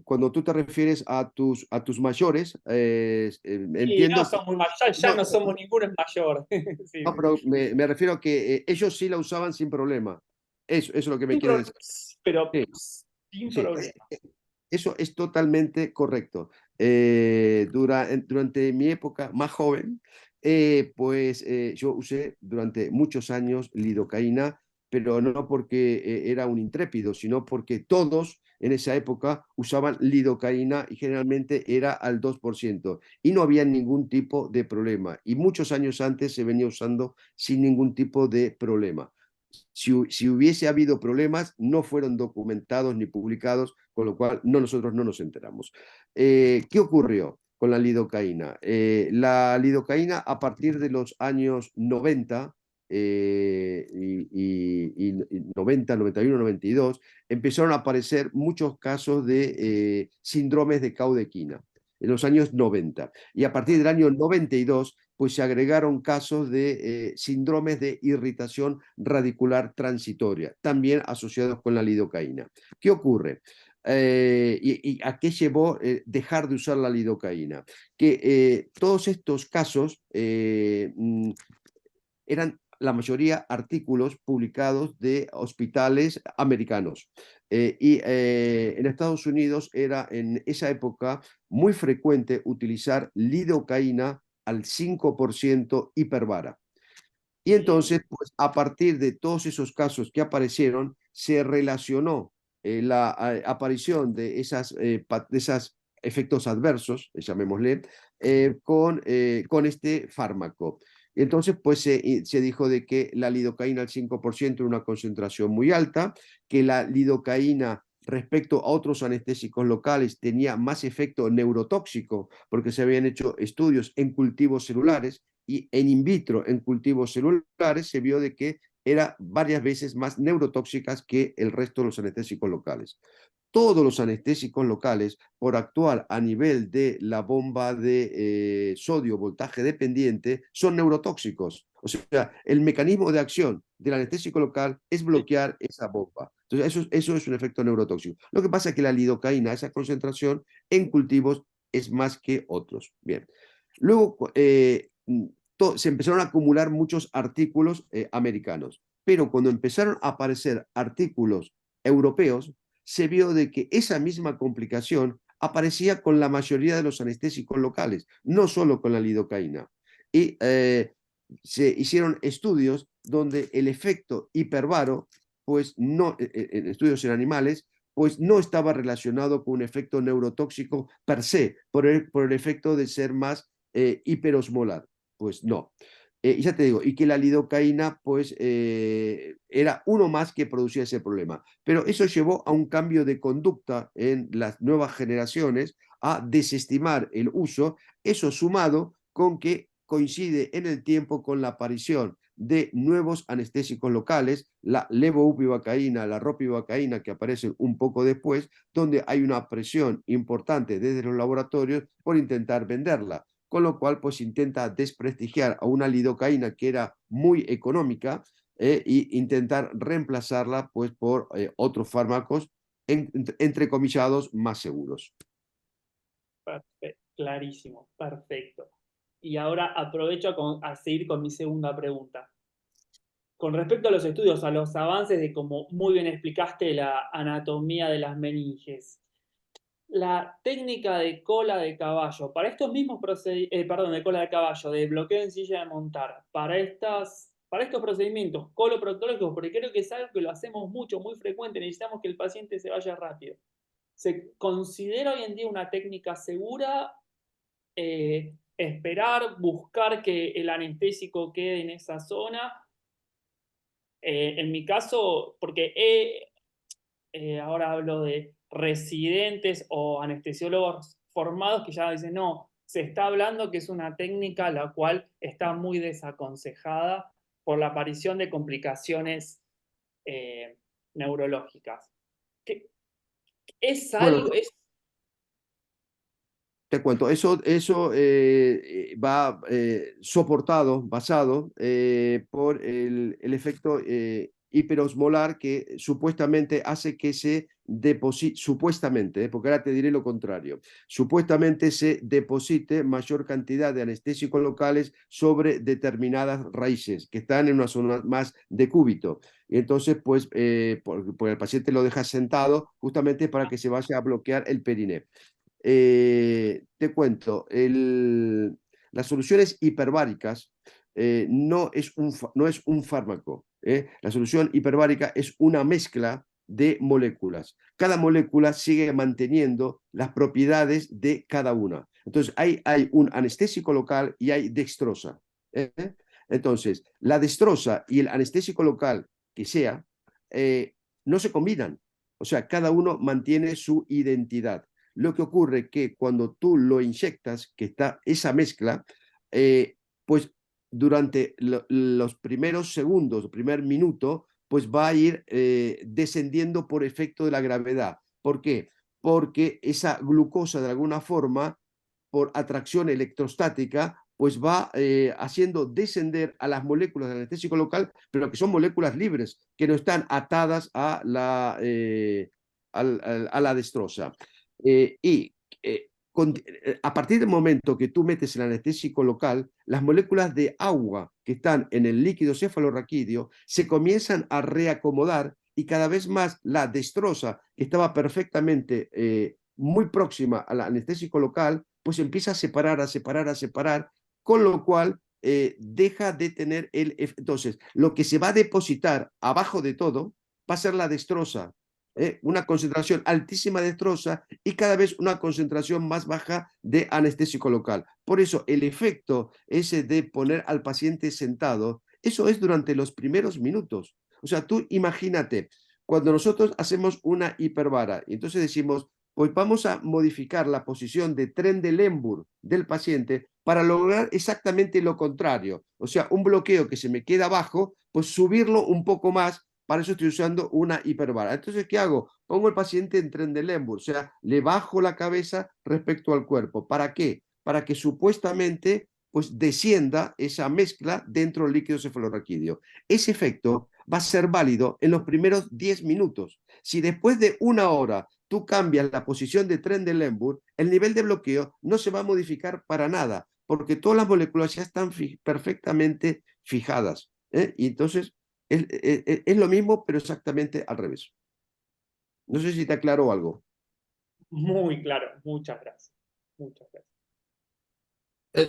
Cuando tú te refieres a tus mayores, Sí, no entiendo que... somos ya No, no somos ninguno es mayor. Sí, no, pero me refiero a que ellos sí la usaban sin problema. Eso es lo que me sin quiere decir. pero Sí, sin sí, problema. eso es totalmente correcto. Durante mi época más joven, yo usé durante muchos años lidocaína, pero no porque era un intrépido, sino porque todos en esa época usaban lidocaína y generalmente era al 2% y no había ningún tipo de problema. Y muchos años antes se venía usando sin ningún tipo de problema. Si hubiese habido problemas, no fueron documentados ni publicados, con lo cual nosotros no nos enteramos. ¿Qué ocurrió con la lidocaína? La lidocaína a partir de los años 90 y 90, 91, 92, empezaron a aparecer muchos casos de síndromes de caudequina en los años 90. Y a partir del año 92, pues se agregaron casos de síndromes de irritación radicular transitoria, también asociados con la lidocaína. ¿Qué ocurre? ¿Y a qué llevó dejar de usar la lidocaína? Que todos estos casos eran la mayoría artículos publicados de hospitales americanos. En Estados Unidos era en esa época muy frecuente utilizar lidocaína al 5% hiperbara. Y entonces, pues a partir de todos esos casos que aparecieron, se relacionó la aparición de esas efectos adversos, llamémosle, con este fármaco. Y entonces, pues se dijo de que la lidocaína al 5% era una concentración muy alta, que la lidocaína respecto a otros anestésicos locales tenía más efecto neurotóxico, porque se habían hecho estudios en cultivos celulares y en in vitro, en cultivos celulares, se vio de que era varias veces más neurotóxicas que el resto de los anestésicos locales. Todos los anestésicos locales, por actuar a nivel de la bomba de sodio voltaje dependiente, son neurotóxicos. O sea, el mecanismo de acción del anestésico local es bloquear esa bomba. Entonces, eso es un efecto neurotóxico. Lo que pasa es que la lidocaína, esa concentración en cultivos, es más que otros. Bien. Luego, se empezaron a acumular muchos artículos americanos, pero cuando empezaron a aparecer artículos europeos, se vio de que esa misma complicación aparecía con la mayoría de los anestésicos locales, no solo con la lidocaína. Y se hicieron estudios donde el efecto hiperbaro, pues no, en estudios en animales, pues no estaba relacionado con un efecto neurotóxico per se, por el efecto de ser más hiperosmolar. Pues no. Y ya te digo, y que la lidocaína pues era uno más que producía ese problema. Pero eso llevó a un cambio de conducta en las nuevas generaciones, a desestimar el uso, eso sumado con que coincide en el tiempo con la aparición de nuevos anestésicos locales, la levobupivacaína, la ropivacaína, que aparecen un poco después, donde hay una presión importante desde los laboratorios por intentar venderla, con lo cual pues intenta desprestigiar a una lidocaína que era muy económica y intentar reemplazarla pues, por otros fármacos entrecomillados más seguros. Perfecto, clarísimo, perfecto. Y ahora aprovecho a seguir con mi segunda pregunta. Con respecto a los estudios, a los avances de, como muy bien explicaste, la anatomía de las meninges, la técnica de cola de caballo, para estos mismos procedimientos, de cola de caballo, de bloqueo en silla de montar, para estos procedimientos coloproctológicos, porque creo que es algo que lo hacemos mucho, muy frecuente, necesitamos que el paciente se vaya rápido. ¿Se considera hoy en día una técnica segura? Esperar, buscar que el anestésico quede en esa zona. En mi caso, porque ahora hablo de residentes o anestesiólogos formados que ya dicen, no, se está hablando que es una técnica la cual está muy desaconsejada por la aparición de complicaciones neurológicas. ¿Es Bueno, algo, te cuento, eso va soportado, basado por el efecto hiperosmolar que supuestamente hace que se deposite, supuestamente, porque ahora te diré lo contrario, supuestamente se deposite mayor cantidad de anestésicos locales sobre determinadas raíces que están en una zona más de cúbito. Y entonces, pues, porque el paciente lo deja sentado justamente para que se vaya a bloquear el periné. Te cuento, las soluciones hiperbáricas no es un fármaco. La solución hiperbárica es una mezcla de moléculas. Cada molécula sigue manteniendo las propiedades de cada una. Entonces, hay un anestésico local y hay dextrosa. ¿eh? Entonces, la dextrosa y el anestésico local que sea, no se combinan. O sea, cada uno mantiene su identidad. Lo que ocurre es que cuando tú lo inyectas, que está esa mezcla, pues durante los primeros segundos, el primer minuto, pues va a ir descendiendo por efecto de la gravedad. ¿Por qué? Porque esa glucosa de alguna forma, por atracción electrostática, pues va haciendo descender a las moléculas del anestésico local, pero que son moléculas libres, que no están atadas a la destroza. Y a partir del momento que tú metes el anestésico local, las moléculas de agua que están en el líquido cefalorraquídeo se comienzan a reacomodar y cada vez más la destroza, que estaba perfectamente muy próxima al anestésico local, pues empieza a separar, con lo cual deja de tener el... Entonces, lo que se va a depositar abajo de todo va a ser la destroza, una concentración altísima de destroza y cada vez una concentración más baja de anestésico local. Por eso el efecto ese de poner al paciente sentado, eso es durante los primeros minutos. O sea, tú imagínate, cuando nosotros hacemos una hiperbara y entonces decimos, pues vamos a modificar la posición de Trendelenburg del paciente para lograr exactamente lo contrario. O sea, un bloqueo que se me queda abajo, pues subirlo un poco más. Para eso estoy usando una hiperbara. Entonces, ¿qué hago? Pongo el paciente en Trendelenburg, o sea, le bajo la cabeza respecto al cuerpo. ¿Para qué? Para que supuestamente pues descienda esa mezcla dentro del líquido cefalorraquídeo. Ese efecto va a ser válido en los primeros 10 minutos. Si después de una hora tú cambias la posición de Trendelenburg, el nivel de bloqueo no se va a modificar para nada, porque todas las moléculas ya están perfectamente fijadas. Y entonces es lo mismo, pero exactamente al revés. No sé si te aclaró algo. muy claro? Muchas gracias. Muchas gracias.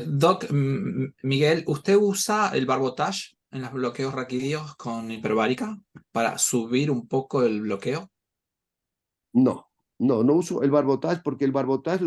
Doc, Miguel, ¿usted usa el barbotage en los bloqueos raquídeos con hiperbárica para subir un poco el bloqueo? No uso el barbotage porque el barbotage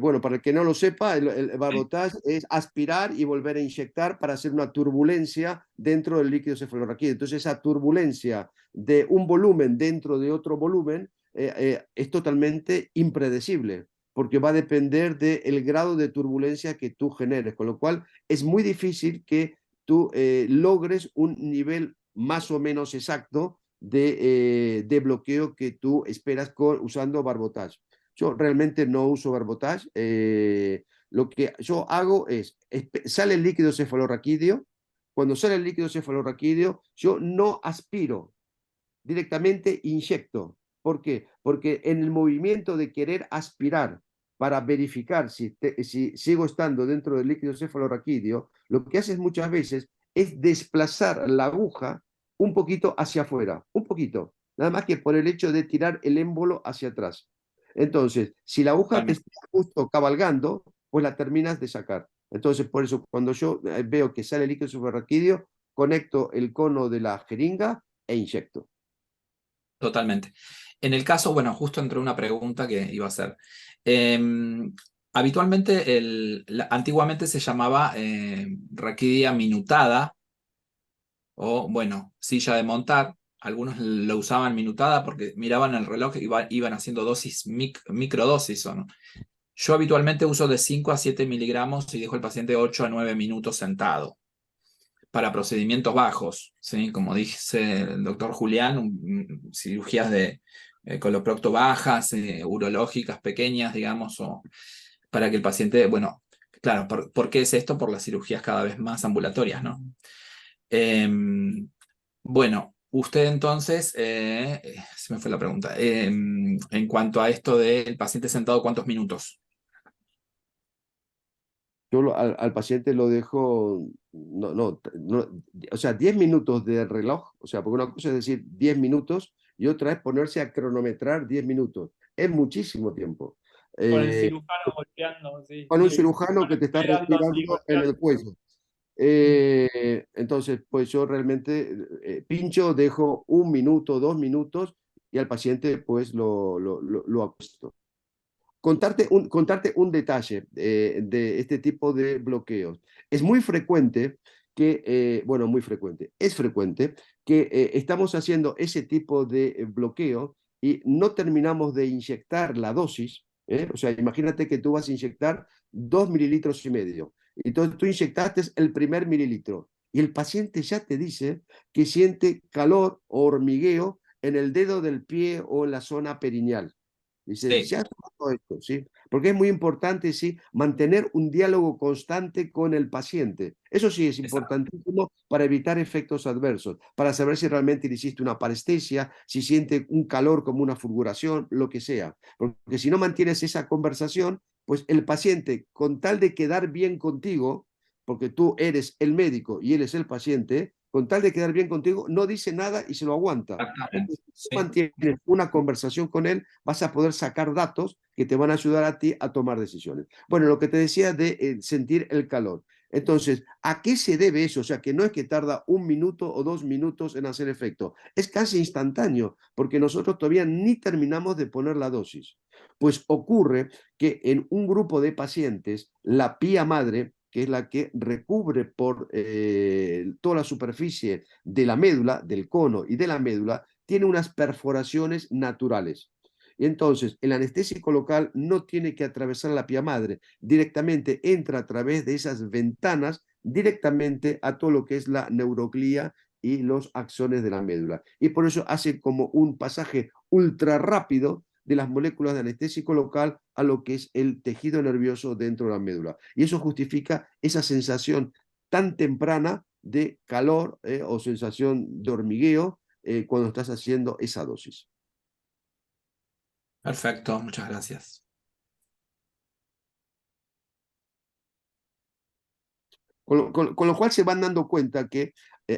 bueno, para el que no lo sepa, el barbotage es aspirar y volver a inyectar para hacer una turbulencia dentro del líquido cefalorraquídeo. Entonces esa turbulencia de un volumen dentro de otro volumen es totalmente impredecible porque va a depender del grado de turbulencia que tú generes, con lo cual es muy difícil que tú logres un nivel más o menos exacto de bloqueo que tú esperas usando barbotage. Yo realmente no uso barbotage. Lo que yo hago es, sale el líquido cefalorraquídeo, cuando sale el líquido cefalorraquídeo, yo no aspiro, directamente inyecto. ¿Por qué? Porque en el movimiento de querer aspirar para verificar si sigo estando dentro del líquido cefalorraquídeo, lo que haces muchas veces es desplazar la aguja un poquito hacia afuera, un poquito, nada más que por el hecho de tirar el émbolo hacia atrás. Entonces, si la aguja te está justo cabalgando, pues la terminas de sacar. Entonces, por eso, cuando yo veo que sale líquido cefalorraquídeo, conecto el cono de la jeringa e inyecto. Totalmente. En el caso, bueno, justo entró una pregunta que iba a hacer. Habitualmente, antiguamente se llamaba raquidia minutada o, bueno, silla de montar. Algunos lo usaban minutada porque miraban el reloj y iban haciendo dosis, microdosis, ¿o no? Yo habitualmente uso de 5 a 7 miligramos y dejo al paciente 8 a 9 minutos sentado para procedimientos bajos, ¿sí? Como dice el doctor Julián, cirugías de coloprocto bajas, urológicas pequeñas, digamos, o para que el paciente, bueno, claro, ¿por qué es esto? Por las cirugías cada vez más ambulatorias, ¿no? Bueno, usted entonces, se me fue la pregunta, en cuanto a esto del paciente sentado, ¿cuántos minutos? Yo al paciente lo dejo, o sea, 10 minutos de reloj, o sea, porque una cosa es decir 10 minutos y otra es ponerse a cronometrar 10 minutos. Es muchísimo tiempo. Con el cirujano golpeando, sí. Con un cirujano que te está Esperando, sí, respirando en el cuello. Entonces, pues yo realmente pincho, dejo 1 minuto, 2 minutos y al paciente pues lo acuesto. Contarte un detalle de este tipo de bloqueos. Es muy frecuente que, bueno, muy frecuente, es frecuente que estamos haciendo ese tipo de bloqueo y no terminamos de inyectar la dosis. O sea, imagínate que tú vas a inyectar 2,5 mililitros. Y entonces tú inyectaste el primer mililitro y el paciente ya te dice que siente calor o hormigueo en el dedo del pie o en la zona perineal. Dice, Sí. ya todo esto, ¿sí? Porque es muy importante, sí, mantener un diálogo constante con el paciente. Eso sí es importantísimo para evitar efectos adversos, para saber si realmente le hiciste una parestesia, si siente un calor como una fulguración, lo que sea. Porque si no mantienes esa conversación, pues el paciente, con tal de quedar bien contigo, porque tú eres el médico y él es el paciente, con tal de quedar bien contigo, no dice nada y se lo aguanta. Entonces, si tú mantienes una conversación con él, vas a poder sacar datos que te van a ayudar a ti a tomar decisiones. Bueno, lo que te decía de sentir el calor. Entonces, ¿a qué se debe eso? O sea, que no es que tarda 1 minuto o 2 minutos en hacer efecto. Es casi instantáneo, porque nosotros todavía ni terminamos de poner la dosis. Pues ocurre que en un grupo de pacientes, la pía madre, que es la que recubre por toda la superficie de la médula, del cono y de la médula, tiene unas perforaciones naturales. Y entonces el anestésico local no tiene que atravesar la pía madre, directamente entra a través de esas ventanas directamente a todo lo que es la neuroglía y los axones de la médula. Y por eso hace como un pasaje ultra rápido de las moléculas de anestésico local a lo que es el tejido nervioso dentro de la médula. Y eso justifica esa sensación tan temprana de calor o sensación de hormigueo cuando estás haciendo esa dosis. Perfecto, muchas gracias. Con lo cual se van dando cuenta que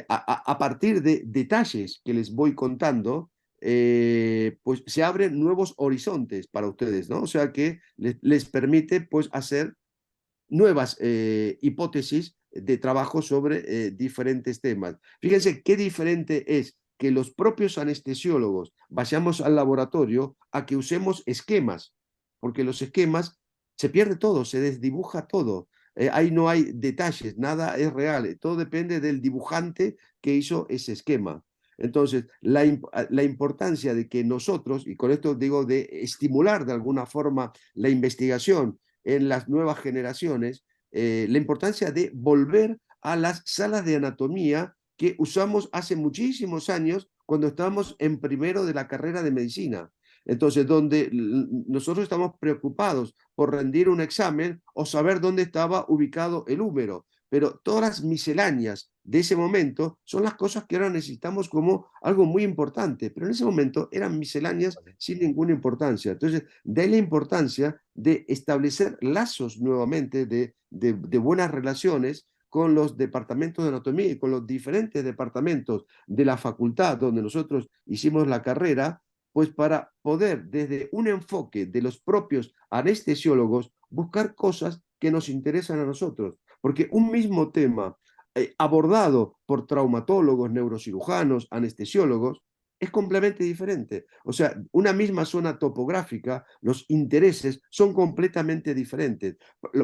a partir de detalles que les voy contando, pues se abren nuevos horizontes para ustedes, ¿no? O sea que les permite pues hacer nuevas hipótesis de trabajo sobre diferentes temas. Fíjense qué diferente es que los propios anestesiólogos vayamos al laboratorio a que usemos esquemas, porque los esquemas se pierde todo, se desdibuja todo. Ahí no hay detalles, nada es real, todo depende del dibujante que hizo ese esquema. Entonces, la importancia de que nosotros, y con esto digo de estimular de alguna forma la investigación en las nuevas generaciones, la importancia de volver a las salas de anatomía que usamos hace muchísimos años cuando estábamos en primero de la carrera de medicina. Entonces, donde nosotros estamos preocupados por rendir un examen o saber dónde estaba ubicado el húmero, pero todas las misceláneas de ese momento son las cosas que ahora necesitamos como algo muy importante, pero en ese momento eran misceláneas sin ninguna importancia. Entonces, de ahí la importancia de establecer lazos nuevamente de buenas relaciones con los departamentos de anatomía y con los diferentes departamentos de la facultad donde nosotros hicimos la carrera, pues para poder desde un enfoque de los propios anestesiólogos buscar cosas que nos interesan a nosotros, porque un mismo tema abordado por traumatólogos, neurocirujanos, anestesiólogos, es completamente diferente. O sea, una misma zona topográfica, los intereses son completamente diferentes.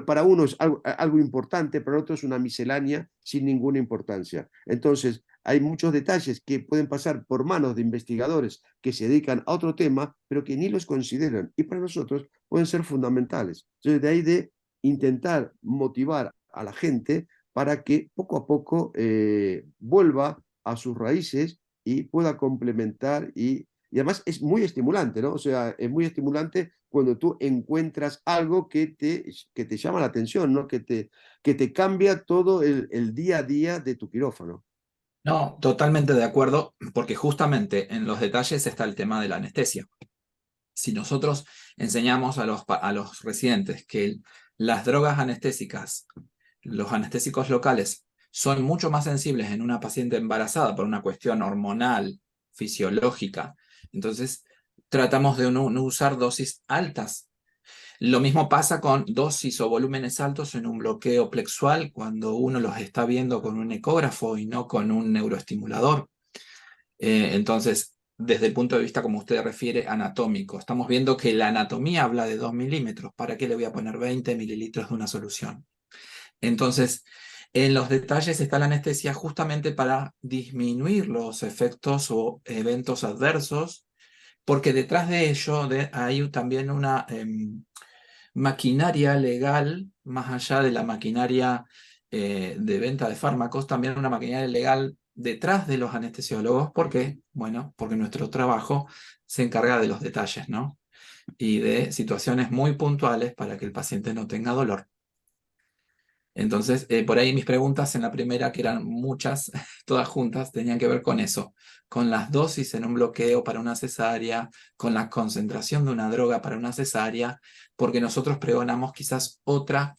Para uno es algo importante, para otro es una miscelánea sin ninguna importancia. Entonces, hay muchos detalles que pueden pasar por manos de investigadores que se dedican a otro tema, pero que ni los consideran. Y para nosotros pueden ser fundamentales. Entonces, de ahí de intentar motivar a la gente para que poco a poco vuelva a sus raíces y pueda complementar y además es muy estimulante, ¿no? O sea, es muy estimulante cuando tú encuentras algo que te llama la atención, ¿no? Que te cambia todo el día a día de tu quirófano. No, totalmente de acuerdo, porque justamente en los detalles está el tema de la anestesia. Si nosotros enseñamos a los residentes que las drogas anestésicas, los anestésicos locales, son mucho más sensibles en una paciente embarazada por una cuestión hormonal, fisiológica, entonces tratamos de no usar dosis altas. Lo mismo pasa con dosis o volúmenes altos en un bloqueo plexual cuando uno los está viendo con un ecógrafo y no con un neuroestimulador. Entonces, desde el punto de vista, como usted refiere, anatómico, estamos viendo que la anatomía habla de 2 milímetros. ¿Para qué le voy a poner 20 mililitros de una solución? Entonces, en los detalles está la anestesia justamente para disminuir los efectos o eventos adversos, porque detrás de ello hay también una maquinaria legal, más allá de la maquinaria de venta de fármacos, también una maquinaria legal detrás de los anestesiólogos. ¿Por qué? Bueno, porque nuestro trabajo se encarga de los detalles, ¿no? Y de situaciones muy puntuales para que el paciente no tenga dolor. Entonces, por ahí mis preguntas en la primera, que eran muchas, todas juntas, tenían que ver con eso, con las dosis en un bloqueo para una cesárea, con la concentración de una droga para una cesárea, porque nosotros pregonamos quizás otra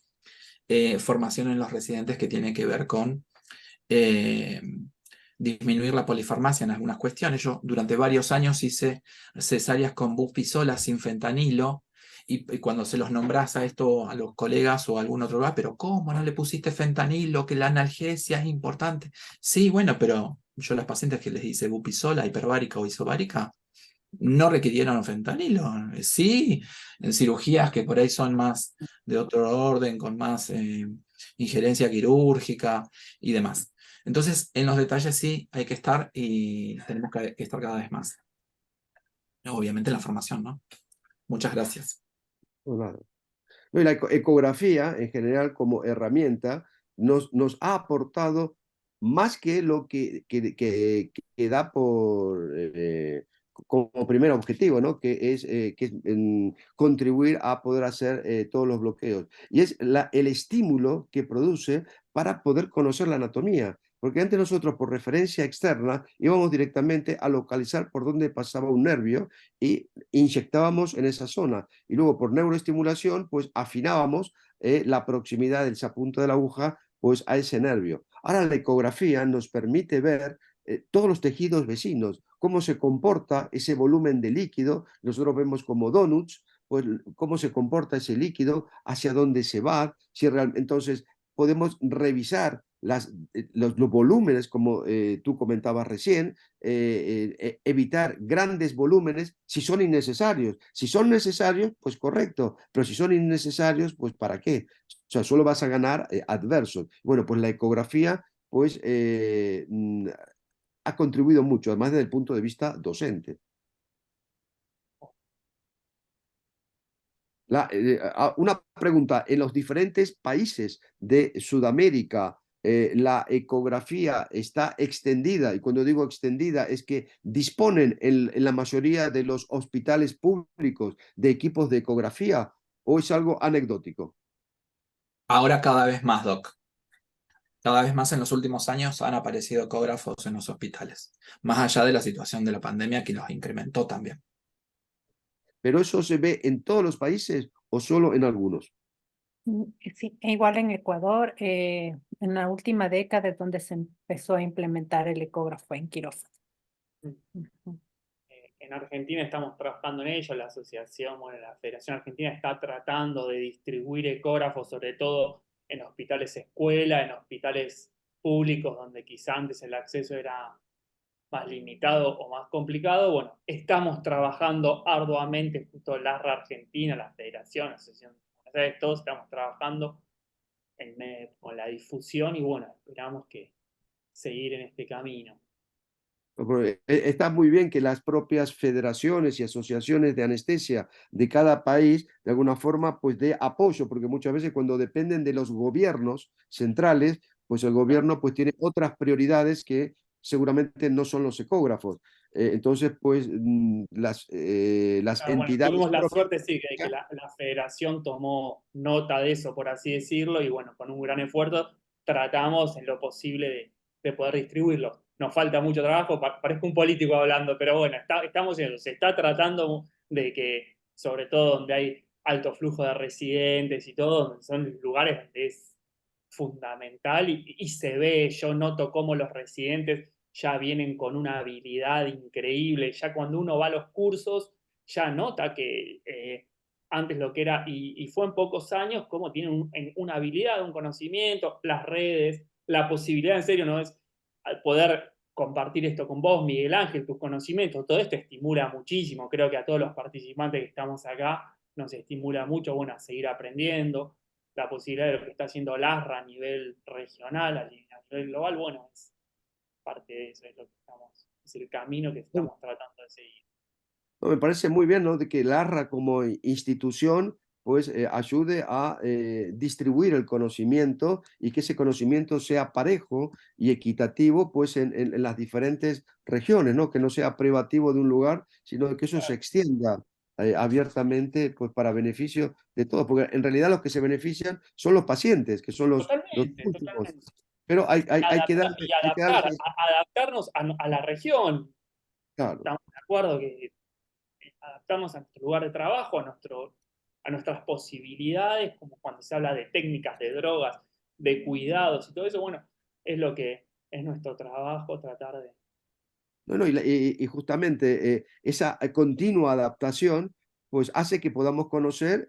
formación en los residentes que tiene que ver con disminuir la polifarmacia en algunas cuestiones. Yo durante varios años hice cesáreas con bupisola sin fentanilo, y cuando se los nombras a esto a los colegas o a algún otro lugar, pero ¿cómo no le pusiste fentanilo? Que la analgesia es importante. Sí, bueno, pero yo a las pacientes que les hice bupisola, hiperbárica o isobárica, no requirieron fentanilo. Sí, en cirugías que por ahí son más de otro orden, con más injerencia quirúrgica y demás. Entonces, en los detalles sí hay que estar y tenemos que estar cada vez más. Obviamente en la formación, ¿no? Muchas gracias. Claro. No, y la ecografía en general como herramienta nos ha aportado más que lo que da como primer objetivo, ¿no? Que es contribuir a poder hacer todos los bloqueos. Y es el estímulo que produce para poder conocer la anatomía. Porque antes nosotros, por referencia externa, íbamos directamente a localizar por dónde pasaba un nervio y inyectábamos en esa zona. Y luego, por neuroestimulación, pues afinábamos la proximidad del punto de la aguja pues, a ese nervio. Ahora la ecografía nos permite ver todos los tejidos vecinos, cómo se comporta ese volumen de líquido, nosotros vemos como donuts, pues cómo se comporta ese líquido, hacia dónde se va, si entonces podemos revisar los volúmenes, como tú comentabas recién, evitar grandes volúmenes si son innecesarios. Si son necesarios, pues correcto, pero si son innecesarios, pues ¿para qué? O sea, solo vas a ganar adversos. Bueno, pues la ecografía, pues ha contribuido mucho, además desde el punto de vista docente. Una pregunta, en los diferentes países de Sudamérica, la ecografía está extendida, y cuando digo extendida es que disponen en la mayoría de los hospitales públicos de equipos de ecografía, o es algo anecdótico. Ahora cada vez más, Doc. Cada vez más en los últimos años han aparecido ecógrafos en los hospitales, más allá de la situación de la pandemia que los incrementó también. ¿Pero eso se ve en todos los países o solo en algunos? Sí, igual en Ecuador, en la última década es donde se empezó a implementar el ecógrafo en quirófano. Ujú. En Argentina estamos trabajando en ello, la asociación, bueno, la Federación Argentina está tratando de distribuir ecógrafos, sobre todo en hospitales escuela, en hospitales públicos donde quizá antes el acceso era más limitado o más complicado. Bueno, estamos trabajando arduamente, justo la Argentina, la Federación, la Asociación, todos estamos trabajando con la difusión y bueno, esperamos que seguir en este camino. Porque está muy bien que las propias federaciones y asociaciones de anestesia de cada país, de alguna forma, pues dé apoyo, porque muchas veces cuando dependen de los gobiernos centrales, pues el gobierno pues tiene otras prioridades que seguramente no son los ecógrafos. Entonces, pues las Bueno, entidades tuvimos la propias... suerte, sí, de que la federación tomó nota de eso, por así decirlo, y bueno, con un gran esfuerzo tratamos en lo posible de poder distribuirlo. Nos falta mucho trabajo, parezco un político hablando, pero bueno, estamos en eso. Se está tratando de que, sobre todo donde hay alto flujo de residentes y todo, son lugares donde es fundamental y se ve, yo noto cómo los residentes ya vienen con una habilidad increíble, ya cuando uno va a los cursos, ya nota que antes lo que era, y fue en pocos años, cómo tienen una habilidad, un conocimiento, las redes, la posibilidad, en serio, no es poder compartir esto con vos, Miguel Ángel, tus conocimientos, todo esto estimula muchísimo, creo que a todos los participantes que estamos acá nos estimula mucho, bueno, a seguir aprendiendo, la posibilidad de lo que está haciendo LASRA a nivel regional, a nivel global, bueno, es parte de eso, es el camino que estamos tratando de seguir. No, me parece muy bien, ¿no? De que la ARRA como institución pues ayude a distribuir el conocimiento y que ese conocimiento sea parejo y equitativo pues en las diferentes regiones, ¿no? Que no sea privativo de un lugar, sino que eso se extienda abiertamente pues para beneficio de todos, porque en realidad los que se benefician son los pacientes, que son los últimos. Totalmente. Pero hay que darle, Y hay que darle, adaptarnos a la región. claro. Estamos de acuerdo que adaptarnos a nuestro lugar de trabajo, a nuestras posibilidades, como cuando se habla de técnicas, de drogas, de cuidados y todo eso, bueno, es lo que es nuestro trabajo, tratar de... No, no, y justamente esa continua adaptación pues hace que podamos conocer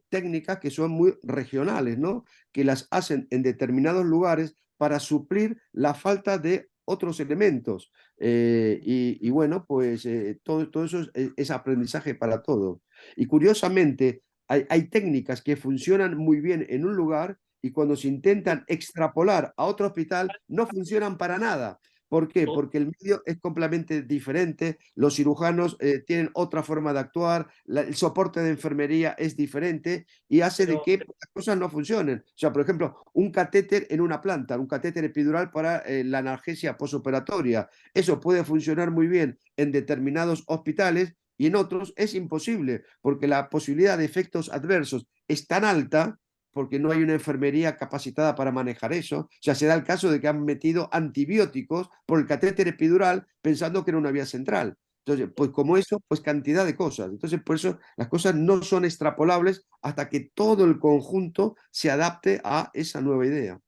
técnicas que son muy regionales, ¿no? Que las hacen en determinados lugares para suplir la falta de otros elementos. Y bueno, pues todo eso es aprendizaje para todos. Y curiosamente, hay técnicas que funcionan muy bien en un lugar y cuando se intentan extrapolar a otro hospital no funcionan para nada. ¿Por qué? Porque el medio es completamente diferente, los cirujanos tienen otra forma de actuar, el soporte de enfermería es diferente y hace de que las cosas no funcionen. O sea, por ejemplo, un catéter en una planta, un catéter epidural para la analgesia posoperatoria, eso puede funcionar muy bien en determinados hospitales y en otros es imposible, porque la posibilidad de efectos adversos es tan alta porque no hay una enfermería capacitada para manejar eso. O sea, se da el caso de que han metido antibióticos por el catéter epidural pensando que era una vía central. Entonces, pues como eso, pues cantidad de cosas. Entonces, por eso las cosas no son extrapolables hasta que todo el conjunto se adapte a esa nueva idea.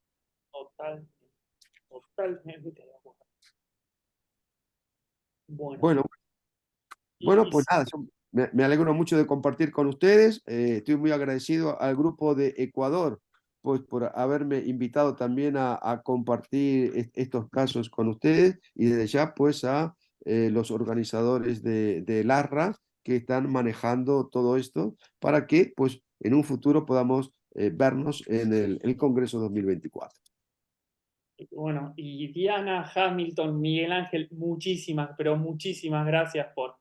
Totalmente de acuerdo. Bueno, pues nada, me alegro mucho de compartir con ustedes. Estoy muy agradecido al grupo de Ecuador pues, por haberme invitado también a compartir estos casos con ustedes y desde ya pues a los organizadores de LARRA que están manejando todo esto para que pues en un futuro podamos vernos en el Congreso 2024. Bueno, y Diana, Hamilton, Miguel Ángel, muchísimas, pero muchísimas gracias por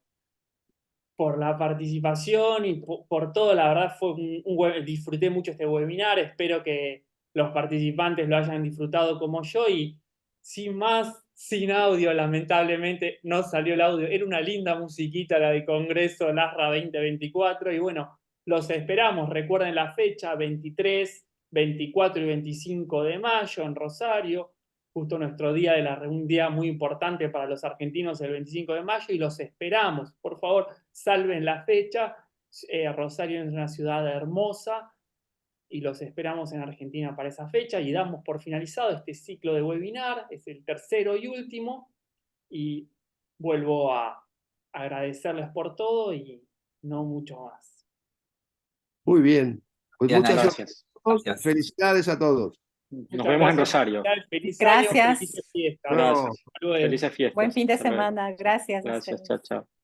la participación y por todo. La verdad disfruté mucho este webinar, espero que los participantes lo hayan disfrutado como yo y sin más, sin audio, lamentablemente no salió el audio. Era una linda musiquita la de Congreso LASRA 2024 y bueno, los esperamos. Recuerden la fecha, 23 24 y 25 de mayo en Rosario, justo nuestro día un día muy importante para los argentinos, el 25 de mayo, y los esperamos. Por favor, salven la fecha. Rosario es una ciudad hermosa y los esperamos en Argentina para esa fecha, y damos por finalizado este ciclo de webinar, es el tercero y último, y vuelvo a agradecerles por todo y no mucho más. Muy bien. Pues Diana, muchas gracias. gracias. Felicidades a todos. Nos Muchas vemos en gracias. Rosario. Feliz año, Gracias. felices fiestas. Chao. Gracias. Hasta luego. Felices fiestas. Buen fin de Hasta luego. semana. Gracias a Gracias. ustedes. Chao, chao.